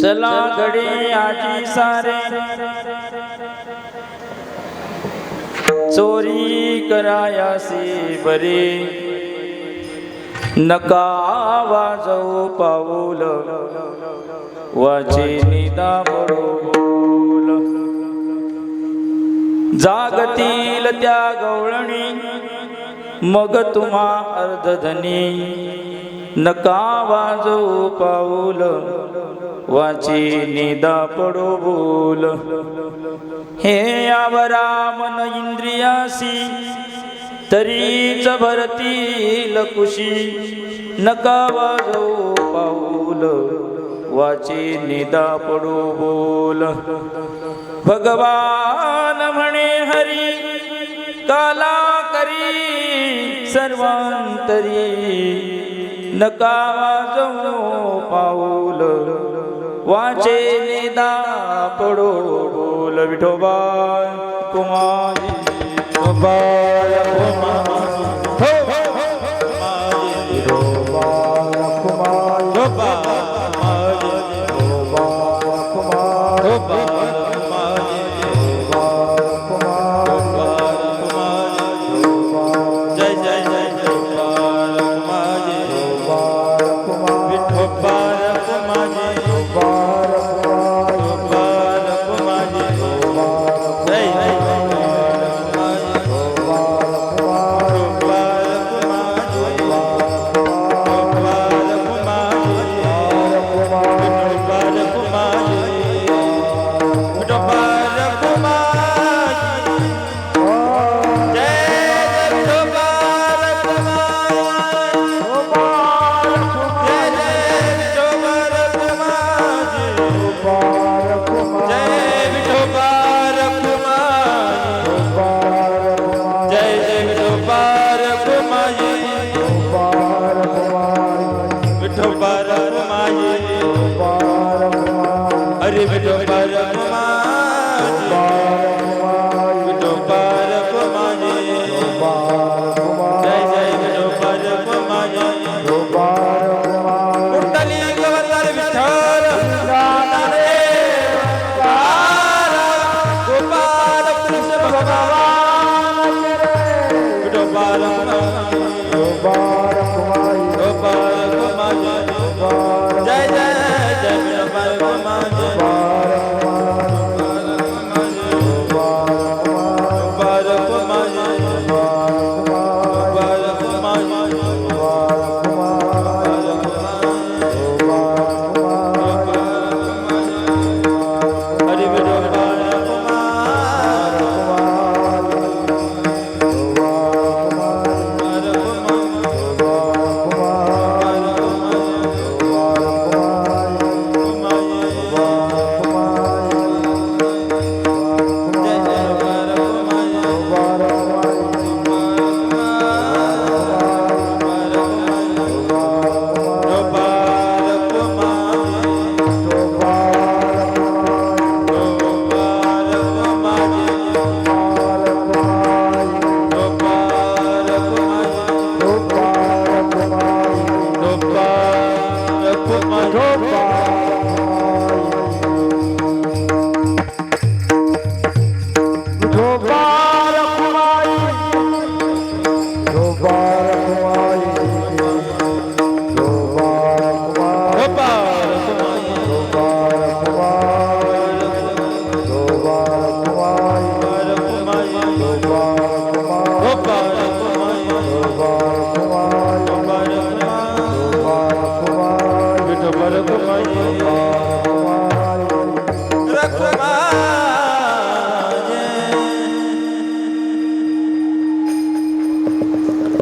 चला घडे आजी सारे चोरी करायासी बरे नका वाजवू पाऊल वाचे निदा बरोल जागतील त्या गवळणी मग तुम्हा अर्धधनी नका वाजवू पाऊल वाची निदा पडो बोल हे आवरा मन इंद्रियासी तरीच भरतील कुशी नका वाजवू पाऊल वाची निदा पडो बोल भगवान म्हणे हरी काला करी सर्वांतरी नका वाजवू पाऊल वाचे निदा पडो बोल विठोबा कुमारी विठोबा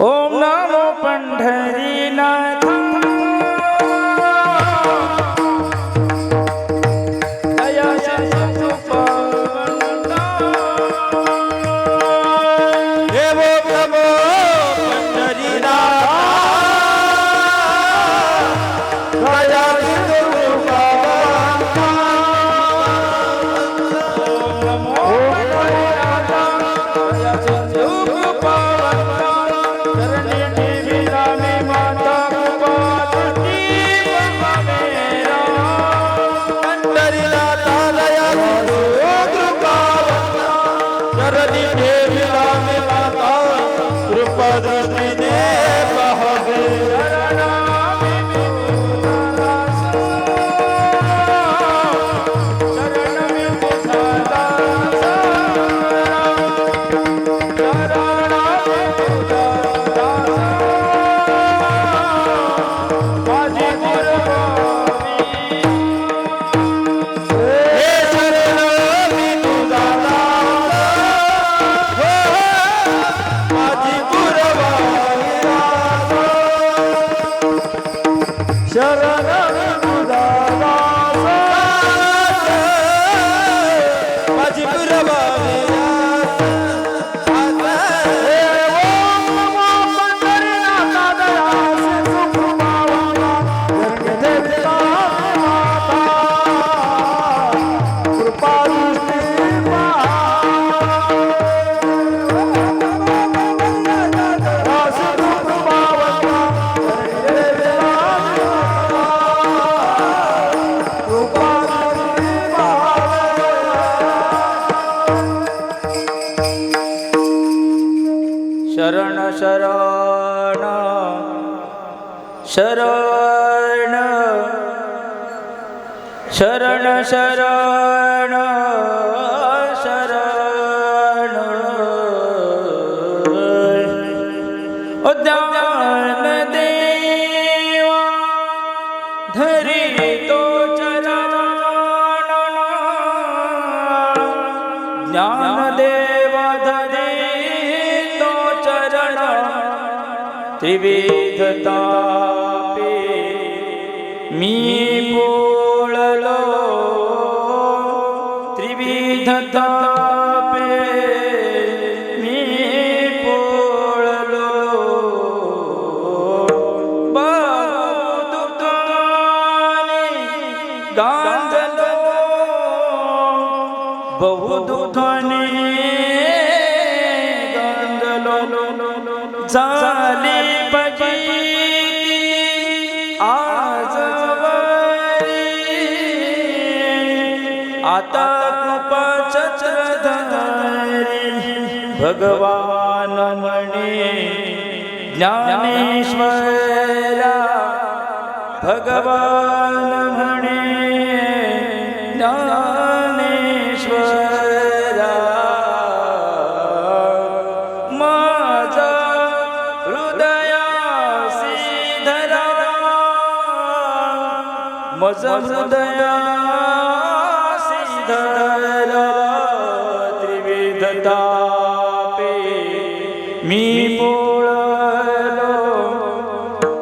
ओम नमो पंढरीनाथ दया कृपा दृष्टीने पाहावे शरण शरण शरण शरण शरण शरण उद्यान देवा धरी तो चरण ज्ञान देवा धरी त्रिविध तापे मी पोळलो त्रिविध तापे मी पोळलो बहुदुःखाने गांजलो बहुदुःखाने गांजलो झाली आता कृपा चक्रधारी भगवान म्हणे ज्ञानेश्वरा भगवान म्हणे ज्ञानेश्वरा माझा हृदयासी धरा मज हृदया त्रिविध तापे मी पोळलो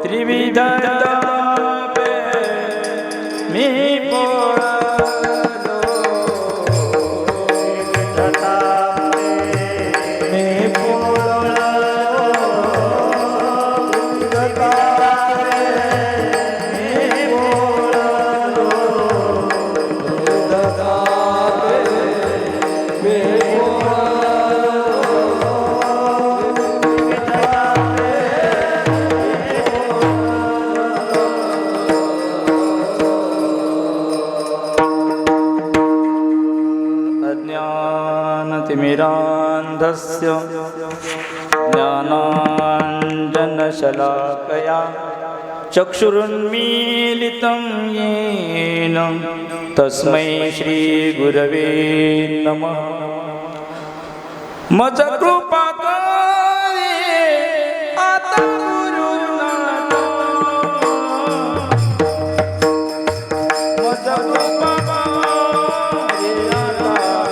त्रिविध तापे मी पोळलो मी अज्ञानतिमिरान्धस्य ज्ञानाञ्जनशलाकया चक्षुरुन्मीलितं येन तस्मै श्रीगुरवे नमः मज कृपा करे आता गुरुनाथ मज कृपा करे आता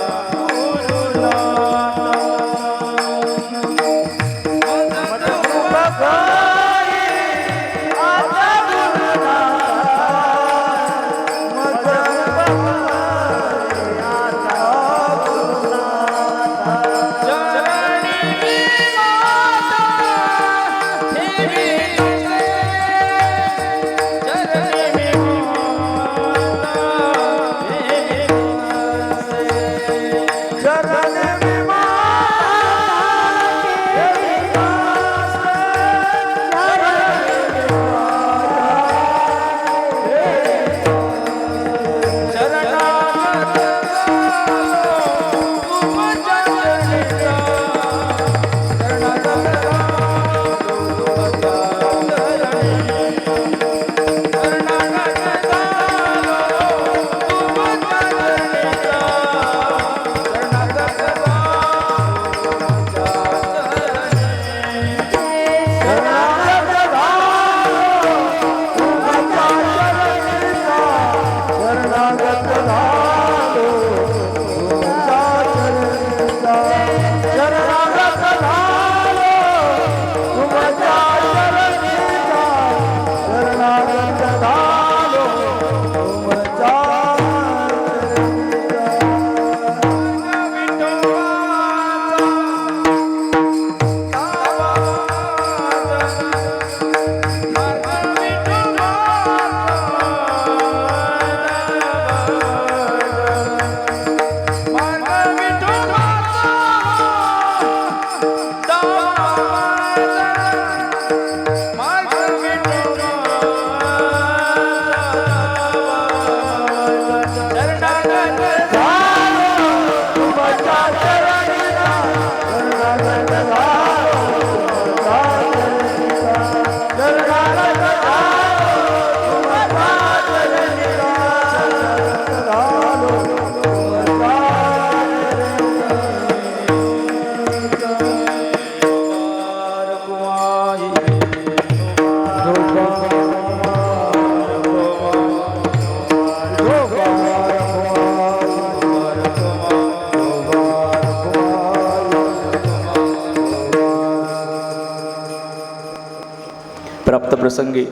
प्रसंगी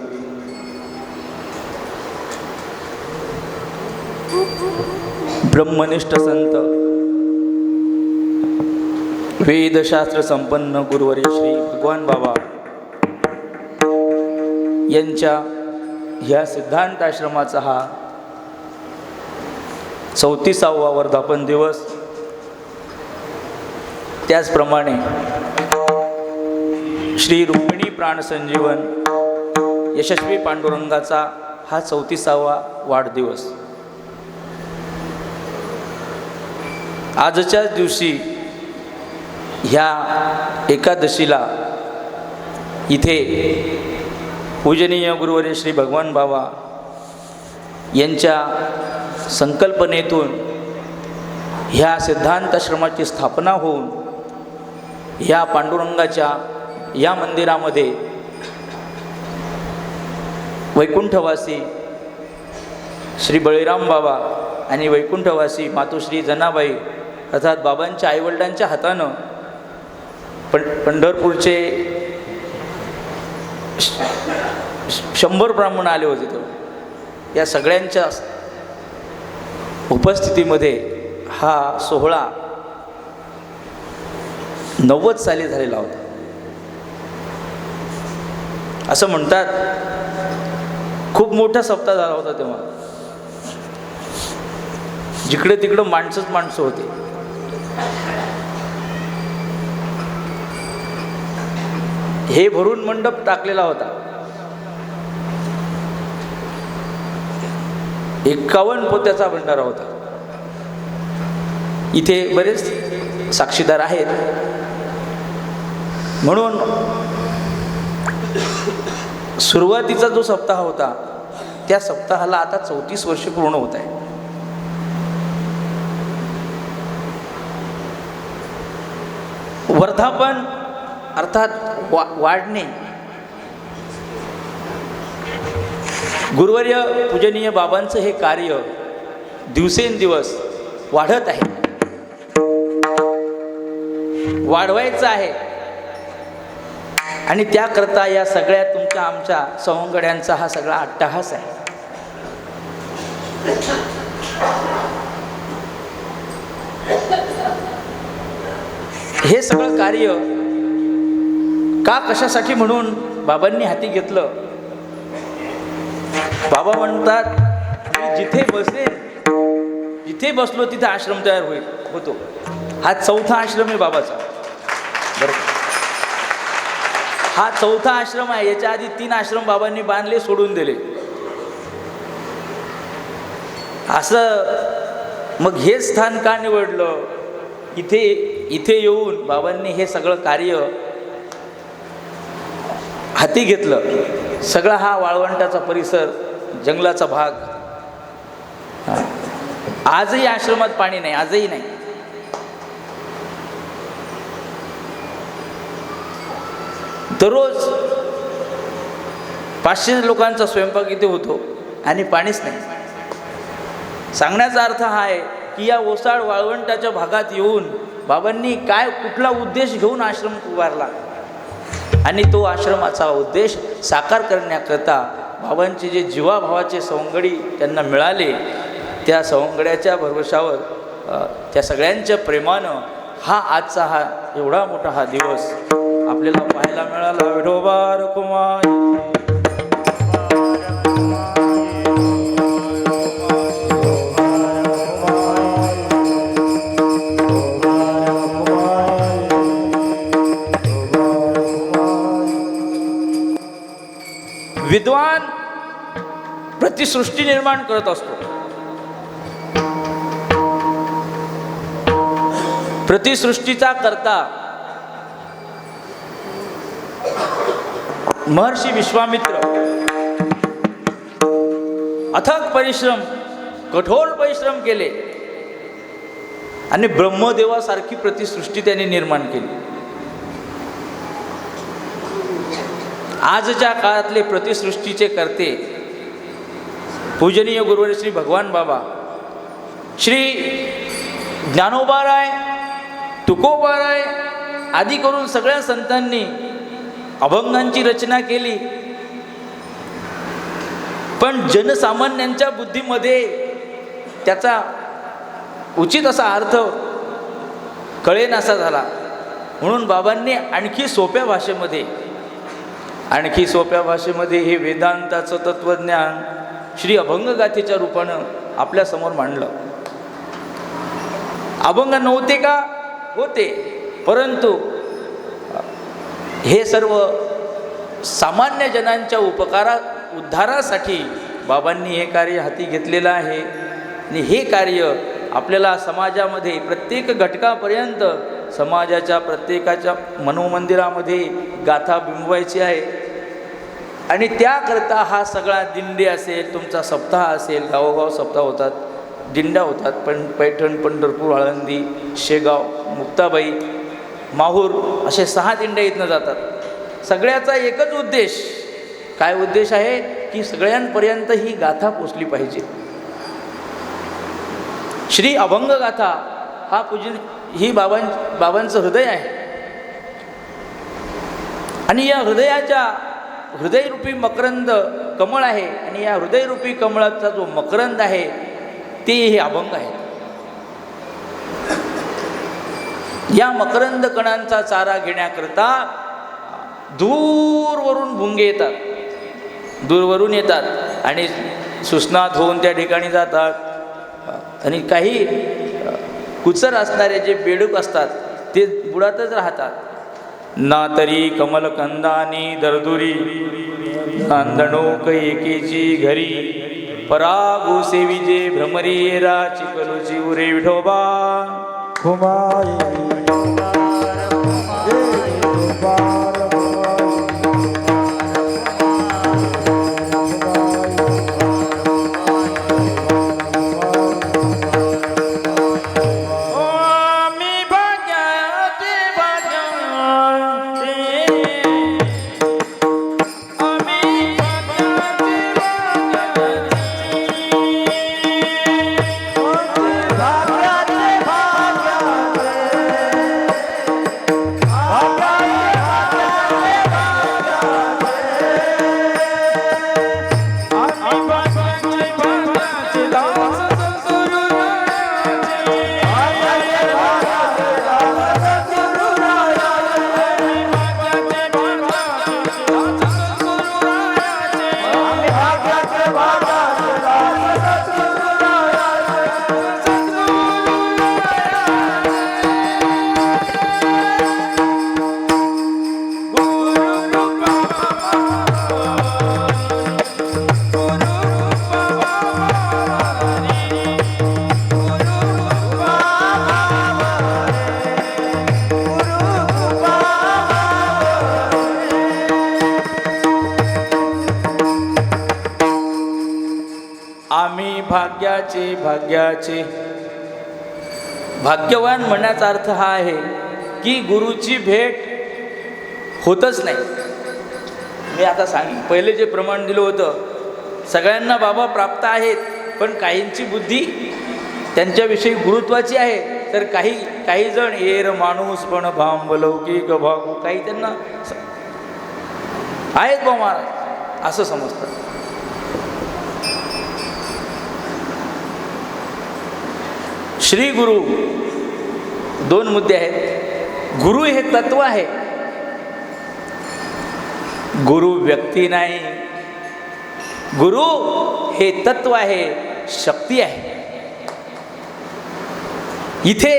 ब्रह्मनिष्ठ संत वेदशास्त्र संपन्न गुरुवर्य श्री भगवान बाबा यांच्या ह्या सिद्धांत आश्रमाचा हा 34वा वर्धापन दिवस, त्याचप्रमाणे श्री रुक्मिणी प्राणसंजीवन यशस्वी पांडुरंगाचा हा 34वा वाढदिवस. आजच्याच दिवशी ह्या एकादशीला इथे पूजनीय गुरुवर्य श्री भगवान बाबा यांच्या संकल्पनेतून ह्या सिद्धांताश्रमाची स्थापना होऊन ह्या पांडुरंगाच्या या मंदिरामध्ये वैकुंठवासी श्री बळीराम बाबा आणि वैकुंठवासी मातोश्री जनाबाई अर्थात बाबांच्या आईवडिलांच्या हातानं पंढरपूरचे 100 ब्राह्मण आले होते. तर या सगळ्यांच्या उपस्थितीमध्ये हा सोहळा 90 साली झालेला होता. असं म्हणतात खूप मोठा सप्ताह झाला होता तेव्हा. जिकडे तिकडं माणसंच माणसं होते. हे भरून मंडप टाकलेला होता. 51 पोत्याचा भंडारा होता. इथे बरेच साक्षीदार आहेत. म्हणून सुरुवातीचा जो सप्ताह होता त्या सप्ताहाला आता 34 वर्ष पूर्ण होत आहे. वर्धापन अर्थात वाढणे. गुरुवर्य पूजनीय बाबांचं हे कार्य दिवसेंदिवस वाढत आहे, वाढवायचं आहे. आणि त्याकरता या सगळ्या तुमच्या आमच्या सवंगड्यांचा हा सगळा अट्टाहास आहे. हे सगळं कार्य का कशासाठी म्हणून बाबांनी हाती घेतलं. बाबा म्हणतात मी जिथे बसेन, जिथे बसलो तिथे आश्रम तयार होतो. हा 4था आश्रम आहे बाबाचा. बरं, हा 4था आश्रम आहे. याच्या आधी 3 आश्रम बाबांनी बांधले, सोडून दिले. असं मग हे स्थान का निवडलं. इथे येऊन बाबांनी हे सगळं कार्य हाती घेतलं. सगळा हा वाळवंटाचा परिसर, जंगलाचा भाग. आजही आश्रमात पाणी नाही, आजही नाही. दररोज 500 लोकांचा स्वयंपाक इथे होतो आणि पाणीच नाही. सांगण्याचा अर्थ हा आहे की या ओसाड वाळवंटाच्या भागात येऊन बाबांनी कुठला उद्देश घेऊन आश्रम उभारला आणि तो आश्रमाचा उद्देश साकार करण्याकरता बाबांचे जे जीवाभावाचे सवंगडी त्यांना मिळाले, त्या सवंगड्याच्या भरवशावर त्या सगळ्यांच्या प्रेमानं हा आजचा हा एवढा मोठा हा दिवस आपल्याला पाहायला मिळाला. विठोबा रखुमाई. विद्वान प्रतिसृष्टी निर्माण करत असतो. प्रतिसृष्टीचा करता महर्षी विश्वामित्र अथक परिश्रम, कठोर परिश्रम केले आणि ब्रह्मदेवासारखी प्रतिसृष्टी त्यांनी निर्माण केली. आजच्या काळातले प्रतिसृष्टीचे करते पूजनीय गुरुवर्य श्री भगवान बाबा, श्री ज्ञानोबाराय, तुकोबाराय आदी करून सगळ्या संतांनी अभंगांची रचना केली पण जनसामान्यांच्या बुद्धीमध्ये त्याचा उचित असा अर्थ कळेनासा झाला. म्हणून बाबांनी आणखी सोप्या भाषेमध्ये हे वेदांताचं तत्त्वज्ञान श्री अभंगगाथेच्या रूपानं आपल्यासमोर मांडलं. अभंग नव्हते का? होते, परंतु हे सर्व सामान्य जनांच्या उद्धारासाठी बाबांनी हे कार्य हाती घेतलेलं आहे. आणि हे कार्य आपल्याला समाजामध्ये प्रत्येक घटकापर्यंत, समाजाच्या प्रत्येकाच्या मनोमंदिरामध्ये गाथा बिंबवायची आहे. आणि त्याकरता हा सगळा दिंडी असेल, तुमचा सप्ताह असेल, गावोगाव सप्ताह होतात, दिंड्या होतात. पण पैठण, पंढरपूर, आळंदी, शेगाव, मुक्ताबाई, माहूर असे 6 दिंड्या इथनं जातात. सगळ्याचा एकच उद्देश, काय उद्देश आहे की सगळ्यांपर्यंत ही गाथा पोचली पाहिजे. श्री अभंग गाथा हा ही बाबांचं हृदय आहे. आणि या हृदयरूपी मकरंद कमळ आहे. आणि या हृदयरूपी कमळाचा जो मकरंद आहे ते हे अभंग आहे. या मकरंद कणांचा चारा घेण्याकरता दूरवरून भुंगे येतात, दूरवरून येतात आणि सुस्नात होऊन त्या ठिकाणी जातात. आणि काही कुचर असणारे जे बेडूक असतात ते बुडातच राहतात. ना तरी कमलकंदानी दरदुरी, नांदणोक एकेची घरी, परागु सेविजे भ्रमरी रा चिकलुची उरे विठोबा भाग्याचे भाग्यवान म्हणण्याचा अर्थ हा आहे की गुरुची भेट होतच नाही. मी आता पहिले जे प्रमाण दिलं होतं, सगळ्यांना बाबा प्राप्त आहेत, पण काहींची बुद्धी त्यांच्याविषयी गुरुत्वाची आहे, तर काही जण येर माणूस पण भांब लौकिक भागू, काही त्यांना आहेत बा महाराज असं समजतात. श्री गुरु 2 मुद्दे आहेत. गुरु हे तत्व आहे, गुरु व्यक्ती नाही. गुरु हे तत्व आहे, शक्ती आहे. इथे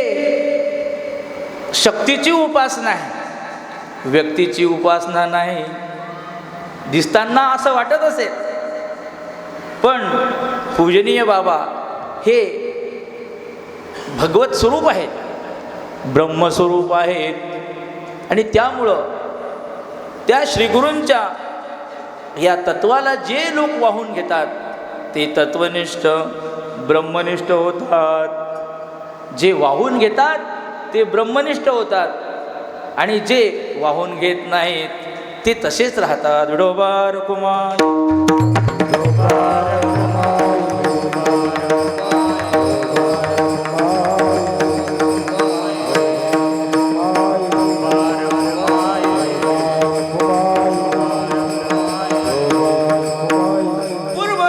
शक्तीची उपासना आहे, व्यक्तीची उपासना नाही. दिसताना असं वाटत असेल, पण पूजनीय बाबा हे भगवत स्वरूप आहेत, ब्रह्मस्वरूप आहेत. आणि त्यामुळं त्या श्रीगुरूंच्या या तत्वाला जे लोक वाहून घेतात ते तत्वनिष्ठ ब्रह्मनिष्ठ होतात. जे वाहून घेतात ते ब्रह्मनिष्ठ होतात, आणि जे वाहून घेत नाहीत ते तसेच राहतात. विठोबा रखुमाई पूर्व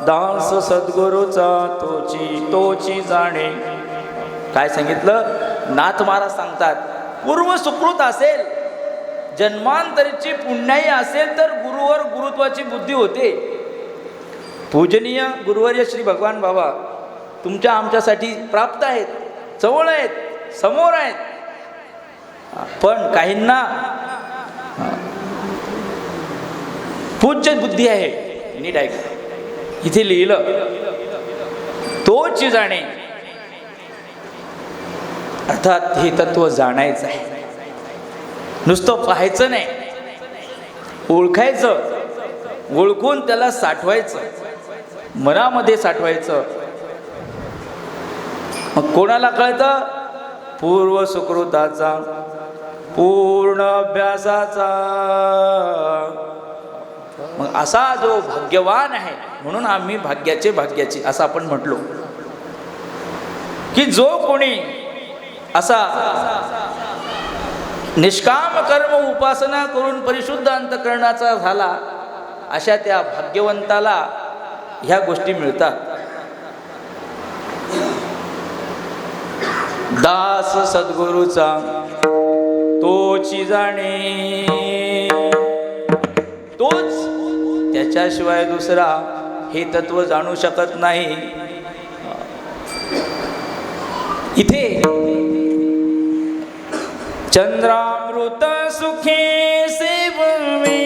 दास सद्गुरूचा तोची जाणे. काय सांगितलं? नाथ महाराज सांगतात, पूर्व सुकृत असेल, जन्मांतरीची पुण्याई असेल तर गुरुवर गुरुत्वाची बुद्धी होते. पूजनीय गुरुवर्य श्री भगवान बाबा तुमच्या आमच्यासाठी प्राप्त आहेत, जवळ आहेत, समोर आहेत. पण काहींना पूज्य बुद्धी आहे. नीट ऐका, इथे लिहिलं तोच जाणे, अर्थात हे तत्व जाणायचं आहे. नुसतं पाहायचं नाही, ओळखायचं, ओळखून त्याला साठवायचं, मनामध्ये साठवायचं. मग कोणाला कळतं? पूर्व सुकृताचा, पूर्ण अभ्यासाचा. मग असा जो भाग्यवान आहे, म्हणून आम्ही भाग्याचे असं आपण म्हटलो की जो कोणी असा निष्काम कर्म उपासना करून परिशुद्ध अंतःकरणाचा झाला, अशा त्या भाग्यवंताला ह्या गोष्टी मिळतात. दास सद्गुरूचा तोची जाणे, तोच, त्याच्याशिवाय दुसरा हे तत्व जाणू शकत नाही. इथे चंद्रामृत सुखे सेववे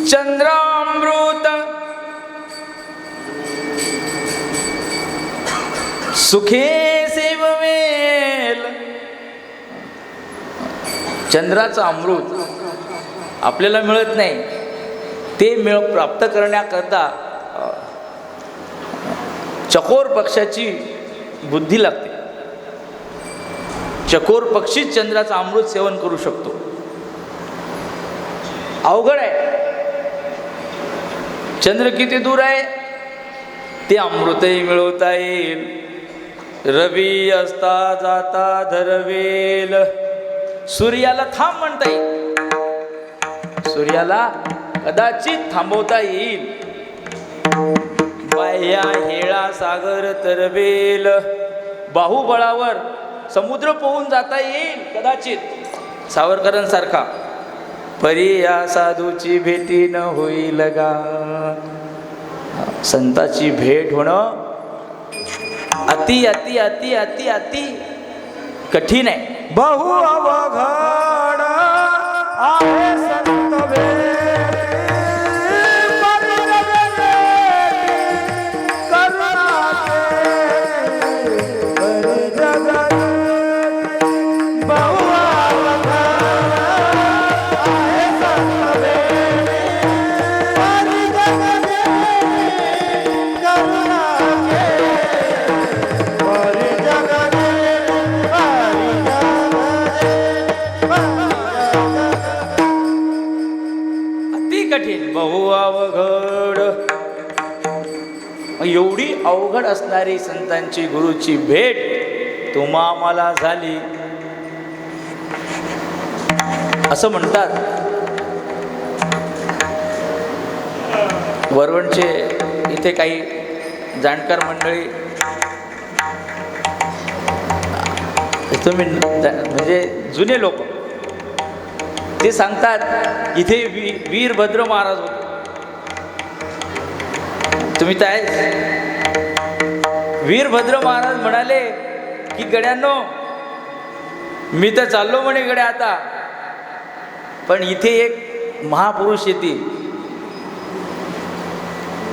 चंद्रामृत सुखे सेववेल. चंद्राचं अमृत आपल्याला मिळत नाही, ते प्राप्त करण्याकरता चकोर पक्षाची बुद्धी लागते. चकोर पक्षीच चंद्राचं अमृत सेवन करू शकतो. अवघड आहे. चंद्र किती दूर आहे ते अमृतही मिळवता येईल. रवी असता जाता धरवेल. सूर्याला थांब म्हणता येईल, सूर्याला कदाचित थांबवता येईल. बाह्या हेळा सागर तरवेल. बाहुबळावर समुद्र पोहून जाता येईल कदाचित, सावरकरांसारखा. परी या साधूची भेटी न होईल गा. संताची भेट होणं अति अति अति अति अति कठीण आहे. बहु अवघड आहे संत भेटी, परिजनते करुणाते परिजगते. बहु अवघड आहे संत भेटी, परिजनते करुणाते परिजगते. अति कठीण, बहु अवघड. एवढी अवघड असणारी संतांची गुरुची भेट तुम्हा मला झाली असं म्हणतात. वरवणचे इथे काही जाणकार मंडळी तुम्ही म्हणजे जुने लोक ते सांगतात इथे वीरभद्र महाराज होते. तुम्ही तर वीरभद्र महाराज म्हणाले की गड्यांनो मी तर चाललो म्हणे गड्या आता, पण इथे एक महापुरुष येतील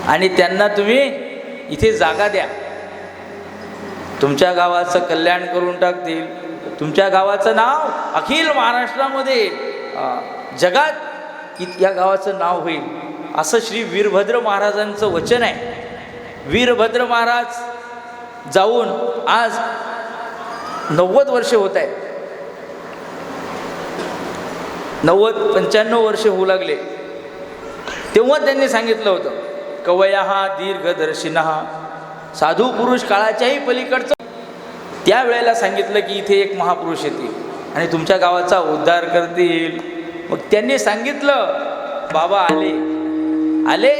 आणि त्यांना तुम्ही इथे जागा द्या, तुमच्या गावाचं कल्याण करून टाकतील, तुमच्या गावाचं नाव अखिल महाराष्ट्रामध्ये जगात या गावाचं नाव होईल, असं श्री वीरभद्र महाराजांचं वचन आहे. वीरभद्र महाराज जाऊन आज 90 वर्षे होत आहेत, 90-95 वर्षे होऊ लागले. तेव्हा त्यांनी सांगितलं होतं कवयः दीर्घदर्शिनः, साधू पुरुष काळाच्याही पलीकडचं. त्यावेळेला सांगितलं की इथे एक महापुरुष येतील आणि तुमच्या गावाचा उद्धार करतील. मग त्यांनी सांगितलं, बाबा आले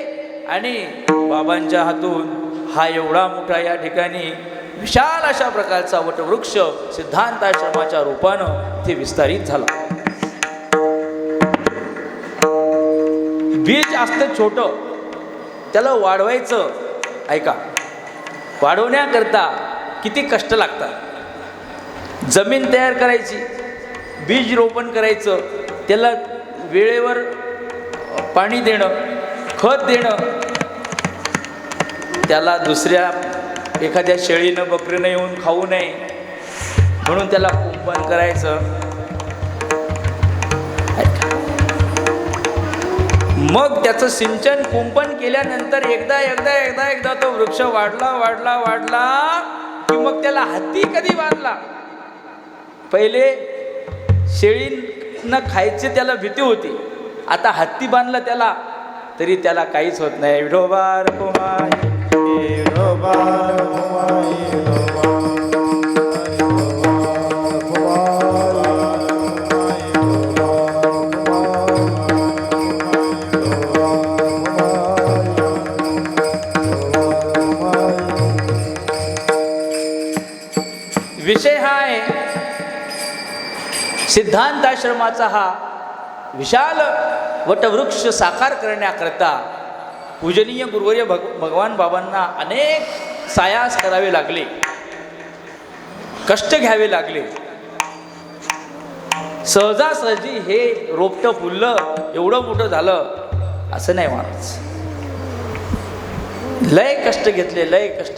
आणि बाबांच्या हातून हा एवढा मोठा या ठिकाणी विशाल अशा प्रकारचा वटवृक्ष सिद्धांताश्रमाच्या रूपानं ते विस्तारित झाला. बीज असतं छोटं, त्याला वाढवायचं. ऐका, वाढवण्याकरता किती कष्ट लागतात. जमीन तयार करायची, बीज रोपण करायचं, त्याला वेळेवर पाणी देणं, खत देणं, त्याला दुसऱ्या एखाद्या शेळीनं बकरीनं येऊन खाऊ नये म्हणून त्याला कुंपण करायचं. मग त्याचं सिंचन कुंपण केल्यानंतर एकदा तो वृक्ष वाढला की मग त्याला हत्ती कधी बांधला. पहिले शेळीनं खायची त्याला भीती होती, आता हत्ती बांधला त्याला तरी त्याला काहीच होत नाही. विठोबा रखुमाई, विठोबा रखुमाई, विषय हा आहे सिद्धांताश्रमाचा. हा विशाल वटवृक्ष साकार करण्याकरता पूजनीय गुरुवर्य भगवान बाबांना अनेक सायास करावे लागले, कष्ट घ्यावे लागले. सहजासहजी हे रोपटं फुललं, एवढं मोठं झालं असं नाही महाराज. लय कष्ट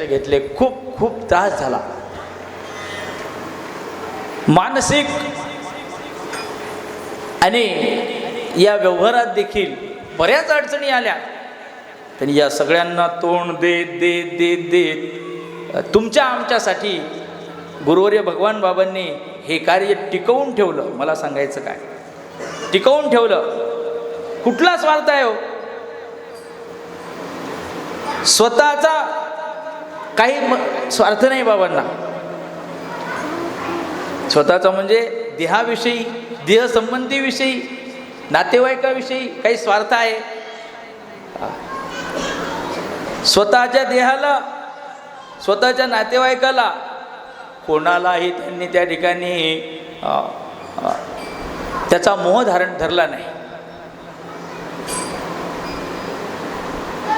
घेतले, खूप त्रास झाला. मानसिक आणि या व्यवहारात देखील बऱ्याच अडचणी आल्या. आणि या सगळ्यांना तोंड देत तुमच्या आमच्यासाठी गुरुवर्य भगवान बाबांनी हे कार्य टिकवून ठेवलं. मला सांगायचं काय, टिकवून ठेवलं. कुठला स्वार्थ आहे हो? स्वतःचा काही स्वार्थ नाही बाबांना. स्वतःचा म्हणजे देहाविषयी, देहसंबंधीविषयी, नातेवाईकाविषयी काही स्वार्थ आहे. स्वतःच्या देहाला, स्वतःच्या नातेवाईकाला कोणालाही त्यांनी त्या ठिकाणी त्याचा मोह धरला नाही.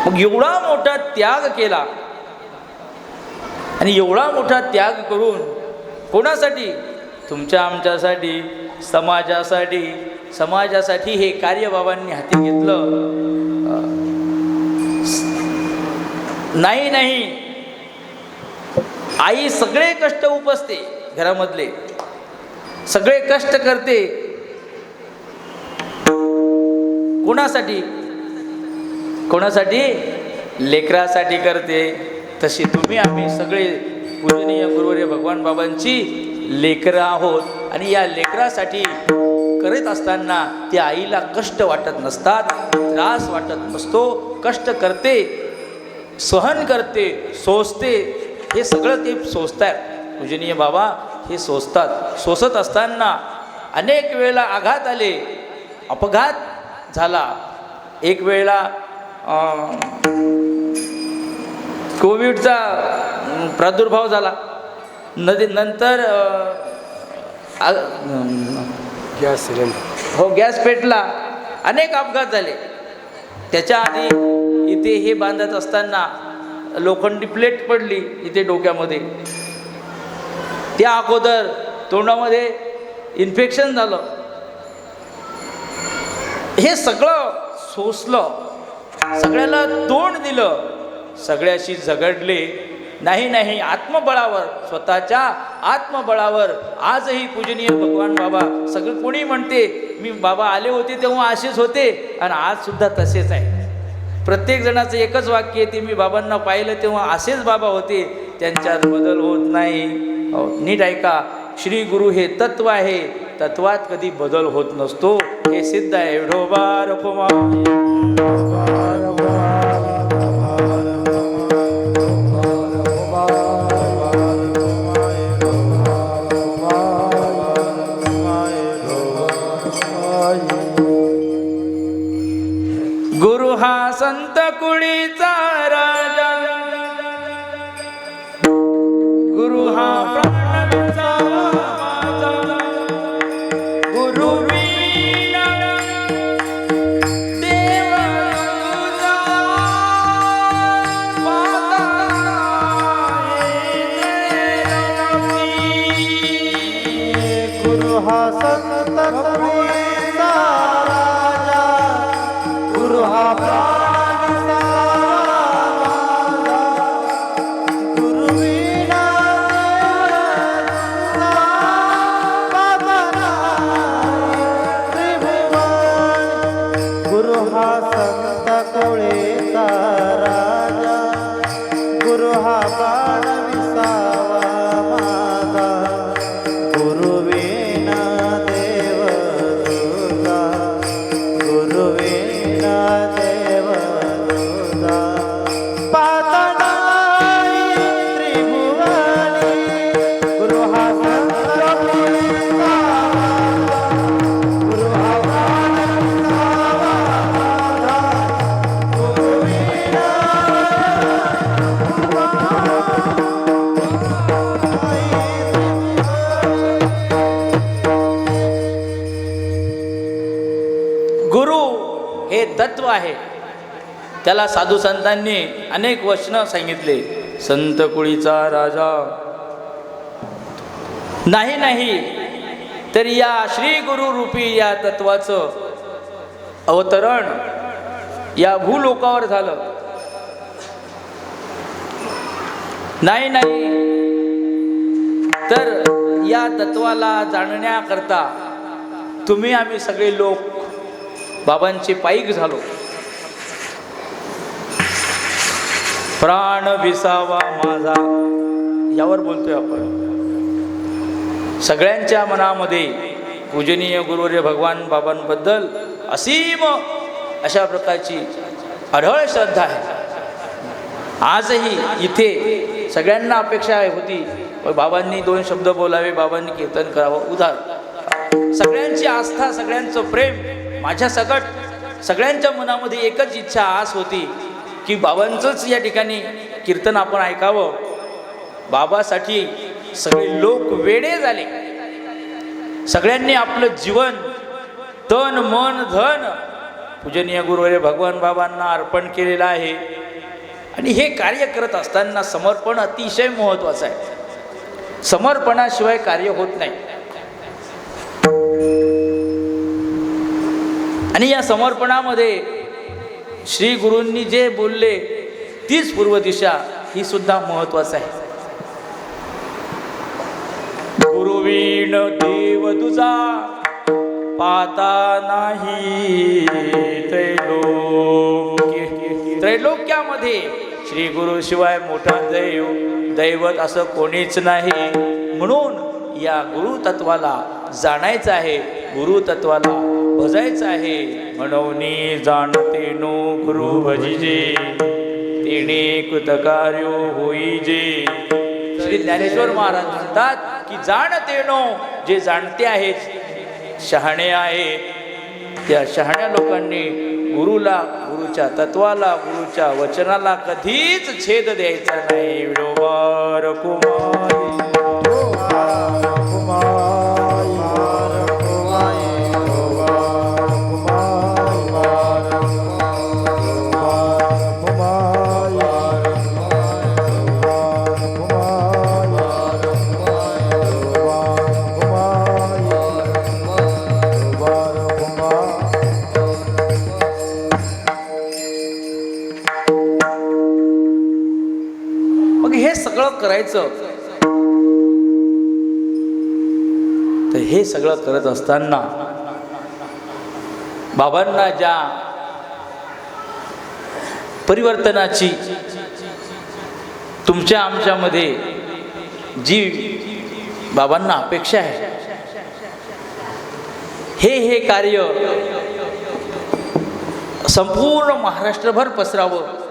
मग एवढा मोठा त्याग केला आणि एवढा मोठा त्याग करून कोणासाठी? तुमच्या आमच्यासाठी, समाजासाठी हे कार्य बाबांनी हाती घेतलं. नाही आई सगळे कष्ट उपसते, घरामधले सगळे कष्ट करते. कोणासाठी? लेकरासाठी करते. तशी तुम्ही आम्ही सगळे पूजनीय गुरुवर्य भगवान बाबांची लेकरं आहोत. आणि या लेकरासाठी करत असताना त्या आईला कष्ट वाटत नसतात, त्रास वाटत नसतो. कष्ट करते सहन करते, सोसते, हे सगळं ते सोसतात. पूजनीय बाबा हे सोसतात. सोसत असताना अनेक वेळेला आघात आले, अपघात झाला. एक वेळेला कोविडचा प्रादुर्भाव झाला. नंतर गॅस सिलेंडर, हो, गॅस पेटला. अनेक अपघात झाले. त्याच्या आधी इथे हे बांधत असताना लोखंडी प्लेट पडली इथे डोक्यामध्ये. त्या अगोदर तोंडामध्ये इन्फेक्शन झालं. हे सगळं सोसलं, सगळ्याला तोंड दिलं, सगळ्याशी झगडले. नाही, आत्मबळावर, स्वतःच्या आत्मबळावर आजही पूजनीय भगवान बाबा, सगळं कोणी म्हणते मी बाबा आले होते तेव्हा असेच होते आणि आज सुद्धा तसेच आहे. प्रत्येक जणाचं एकच वाक्य आहे, ते मी बाबांना पाहिलं तेव्हा असेच बाबा होते, त्यांच्यात बदल होत नाही. नीट ऐका, श्री गुरु हे तत्व आहे, तत्वात कधी बदल होत नसतो, हे सिद्ध आहे. विठोबा रखुमा. गुरु हा संत कुळीचा राजा, गुरु हा प्राणांचा माझा, गुरु विना देव तुझा पाहता गुरु हा संत कुळीचा राजा, गुरु हा प्राणांचा माझा, गुरु विना तुझा बाबा नाही त्रिभुवन. गुरु हा संत कुळीचा राजा, गुरु हा प्राण विसावा माझा, गुरु विना देव तुझा, गुरु विना देव तुझा पाहता नाही त्रिभुवनी. गुरु हा संत कुळीचा राजा, गुरु हा प्राण विसावा माझा, गुरु विना गुरु हे तत्व आहे. त्याला साधू संतांनी अनेक वचनं सांगितले. संत कुळीचा राजा नाही तर या श्री गुरु रूपी या तत्वाचं अवतरण या भूलोकावर झालं. नाही तर या तत्वाला जाणण्याकरता तुम्ही आम्ही सगळे लोक बाबांचे पाईक झालो. प्राण विसावा माझा यावर बोलतोय आपण. सगळ्यांच्या मनामध्ये पूजनीय गुरुवर्य भगवान बाबांबद्दल असीम अशा प्रकारची अढळ श्रद्धा आहे. आजही इथे सगळ्यांना अपेक्षा होती बाबांनी 2 शब्द बोलावे, बाबांनी कीर्तन करावं. उदार सगळ्यांची आस्था, सगळ्यांचं प्रेम माझ्या सकट सगळ्यांच्या मनामध्ये एकच इच्छा, आस होती की बाबांचंच या ठिकाणी कीर्तन आपण ऐकावं. बाबासाठी सगळे लोक वेडे झाले. सगळ्यांनी आपलं जीवन, तन मन धन पूजनीय गुरुवर्य भगवान बाबांना अर्पण केलेलं आहे. आणि हे कार्य करत असताना समर्पण अतिशय महत्त्वाचं आहे. समर्पणाशिवाय कार्य होत नाही. आणि या समर्पणामध्ये श्री गुरूंनी जे बोलले तीच पूर्व दिशा, ही सुद्धा महत्त्वाचं आहे. गुरुवीण देव तुझा पाता नाही त्रैलोक्यामध्ये श्री गुरु शिवाय मोठा दैवत असं कोणीच नाही. म्हणून या गुरु तत्वाला जाणायचं आहे, गुरु तत्वाला भजायचं आहे. म्हणून जाणते नो गुरु भजिजे तेणे कृतकार्यो होई जे. श्री ज्ञानेश्वर महाराज म्हणतात की जाणतेनो, जे जाणते आहेत, शहाणे आहेत, त्या शहाण्या लोकांनी गुरुला, गुरुच्या तत्वाला, गुरुच्या वचनाला कधीच छेद द्यायचा नाही. विडोबा रखुमाई. करायचं तर हे सगळं करत असताना बाबांना ज्या परिवर्तनाची तुमच्या आमच्यामध्ये जी बाबांना अपेक्षा आहे, हे कार्य संपूर्ण महाराष्ट्रभर पसरावं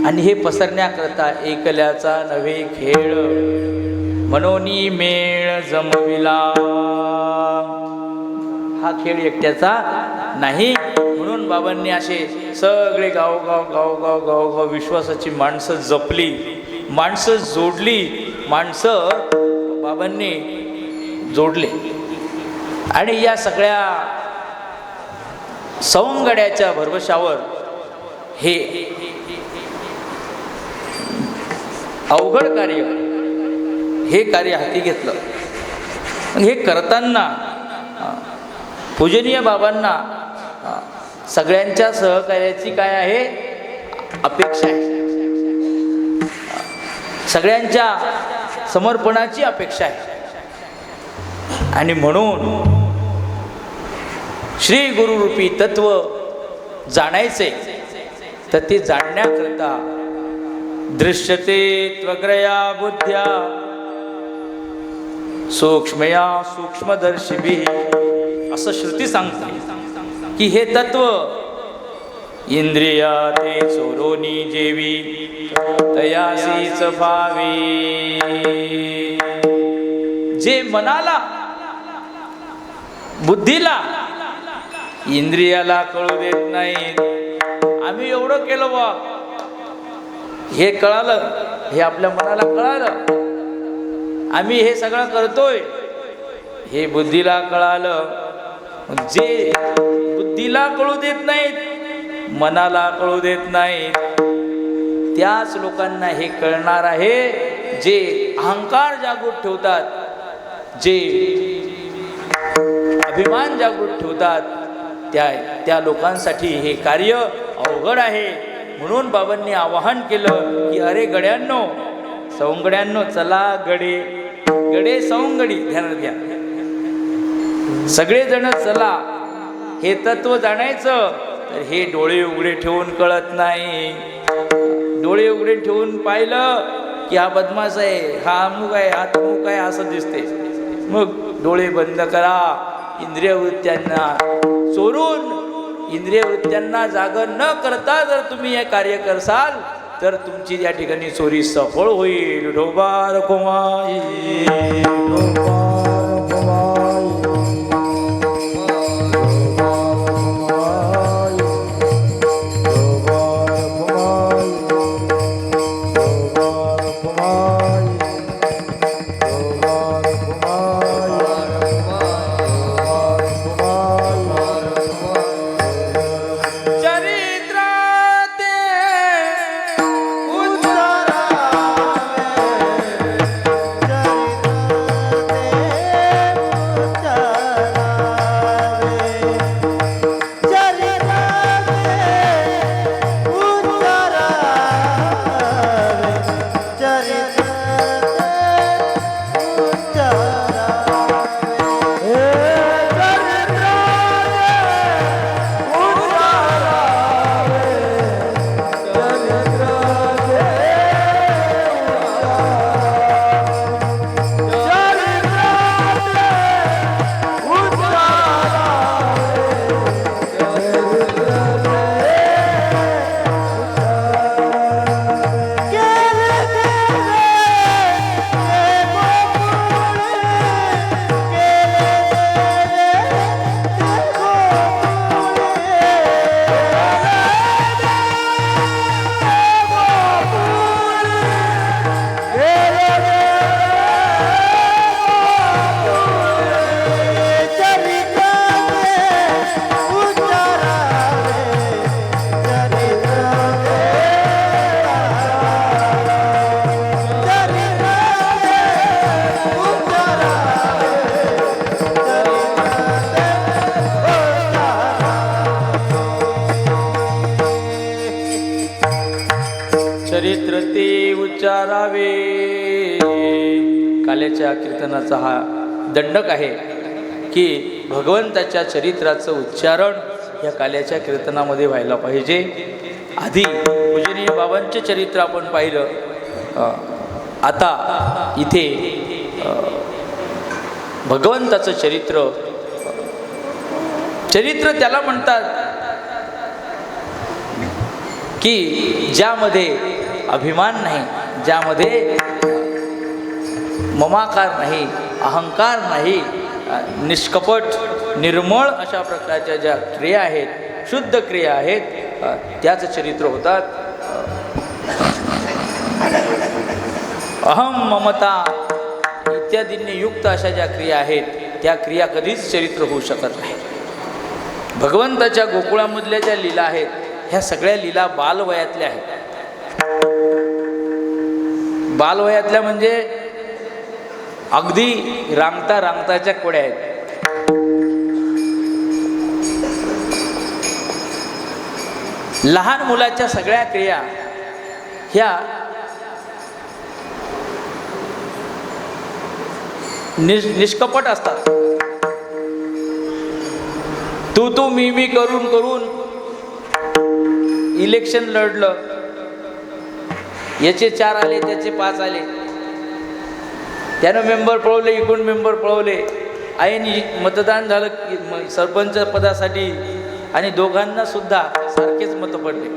आणि हे पसरण्याकरता एकल्याचा नव्हे खेळ मनोनी मेळ जमविला. हा खेळ एकट्याचा नाही, म्हणून बाबांनी असे सगळे गावगाव विश्वासाची माणसं जपली, माणसं जोडली, माणसं बाबांनी जोडले. आणि या सगळ्या सवंगड्याच्या भरवशावर हे अवघड कार्य, हे कार्य हाती घेतलं. हे करताना पूजनीय बाबांना सगळ्यांच्या सहकार्याची काय आहे अपेक्षा आहे, सगळ्यांच्या समर्पणाची अपेक्षा आहे. आणि म्हणून श्री गुरुरूपी तत्व जाणायचे, तर ते जाणण्याकरता दृश्यते त्वग्रया बुद्ध्या सूक्ष्मया सूक्ष्मदर्शिभिः असं श्रुती सांगते की हे तत्व इंद्रिया ते चोरोनी जेवी तयासीच भावी. जे मनाला, बुद्धीला, इंद्रियाला कळू देत नाहीत. आम्ही एवढं केलं बा, हे कळालं, हे आपल्या मनाला कळालं, आम्ही हे सगळं करतोय, हे बुद्धीला कळालं. जे बुद्धीला कळू देत नाहीत, मनाला कळू देत नाहीत, त्याच लोकांना हे कळणार आहे. जे अहंकार जागृत ठेवतात, जे अभिमान जागृत ठेवतात, त्या लोकांसाठी हे कार्य अवघड आहे. म्हणून बाबांनी आवाहन केलं की अरे गड्यांनो, सवंगड्यांनो, चला गडे गडे सवंगडी, ध्यानात घ्या, सगळेजण चला. हे तत्व जाणायचं तर हे डोळे उघडे ठेवून कळत नाही. डोळे उघडे ठेवून पाहिलं की हा बदमाश आहे, हा अमुक आहे, हा तमुक आहे असं दिसते. मग डोळे बंद करा, इंद्रिय वृत्त्यांना चोरून, इंद्रिय वृत्त्यांना जागर न करता जर तुम्ही हे कार्य करसाल तर तुमची या ठिकाणी चोरी सफळ होईल. डोबा रखुमाई. चरित्र काल्याच्या कीर्तनाचा हा दंडक आहे की भगवंताच्या चरित्राचं उच्चारण या काल्याच्या कीर्तनामध्ये व्हायला पाहिजे. आधी पूजनीय बाबांचे चरित्र आपण पाहिलं. आता इथे भगवंताचं चरित्र त्याला म्हणतात की ज्यामध्ये अभिमान नाही, ज्यामध्ये ममाकार नाही, अहंकार नाही, निष्कपट निर्मळ अशा प्रकारच्या ज्या क्रिया आहेत, शुद्ध क्रिया आहेत, त्याचं चरित्र होतात. अहम ममता इत्यादींनी युक्त अशा ज्या क्रिया आहेत त्या क्रिया कधीच चरित्र होऊ शकत नाही. भगवंताच्या गोकुळामधल्या ज्या लीला आहेत ह्या सगळ्या लीला बालवयातल्या आहेत. बालवयातल्या म्हणजे अगदी रांगताच्या कोड्या आहेत. लहान मुलाच्या सगळ्या क्रिया ह्या निष्कपट असतात. तू मी करून इलेक्शन लढलं, याचे 4 आले, त्याचे 5 आले, त्यानं मेंबर पळवले, इकडून मेंबर पळवले, आईने मतदान झालं सरपंच पदासाठी आणि दोघांना सुद्धा सारखेच मतं पडले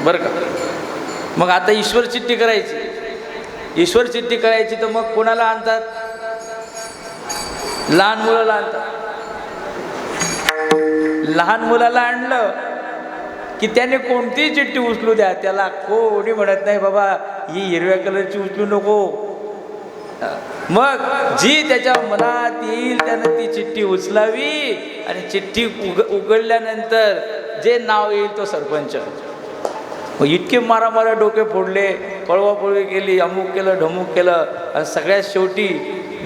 बरं का. मग आता ईश्वर चिठ्ठी करायची तर मग कोणाला आणतात? लहान मुलाला आणतात. लहान मुलाला आणलं की त्याने कोणतीही चिठ्ठी उचलू द्या, त्याला कोणी म्हणत नाही बाबा ही हिरव्या कलरची उचलू नको. मग जी त्याच्या मनात येईल त्यानं ती चिठ्ठी उचलावी आणि चिठ्ठी उघडल्यानंतर जे नाव येईल तो सरपंच. मग इतके मारामारा डोके फोडले, पळवापळवी केली, अमुक केलं, ढमुक केलं, आणि सगळ्यात शेवटी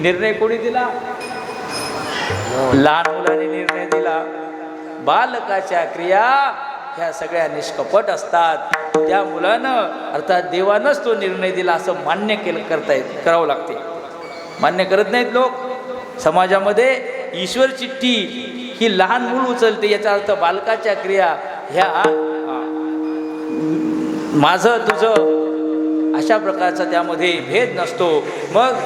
निर्णय कोणी दिला? लहान मुलाने निर्णय दिला. बालकाच्या क्रिया ह्या सगळ्या निष्कपट असतात. त्या मुलानं अर्थात देवानंच तो निर्णय दिला असं मान्य करावं लागते. मान्य करत नाहीत लोक. समाजामध्ये ईश्वर चिठ्ठी ही लहान मूल उचलते, याचा अर्थ बालकाच्या क्रिया ह्या माझं तुझं अशा प्रकारचा त्यामध्ये भेद नसतो. मग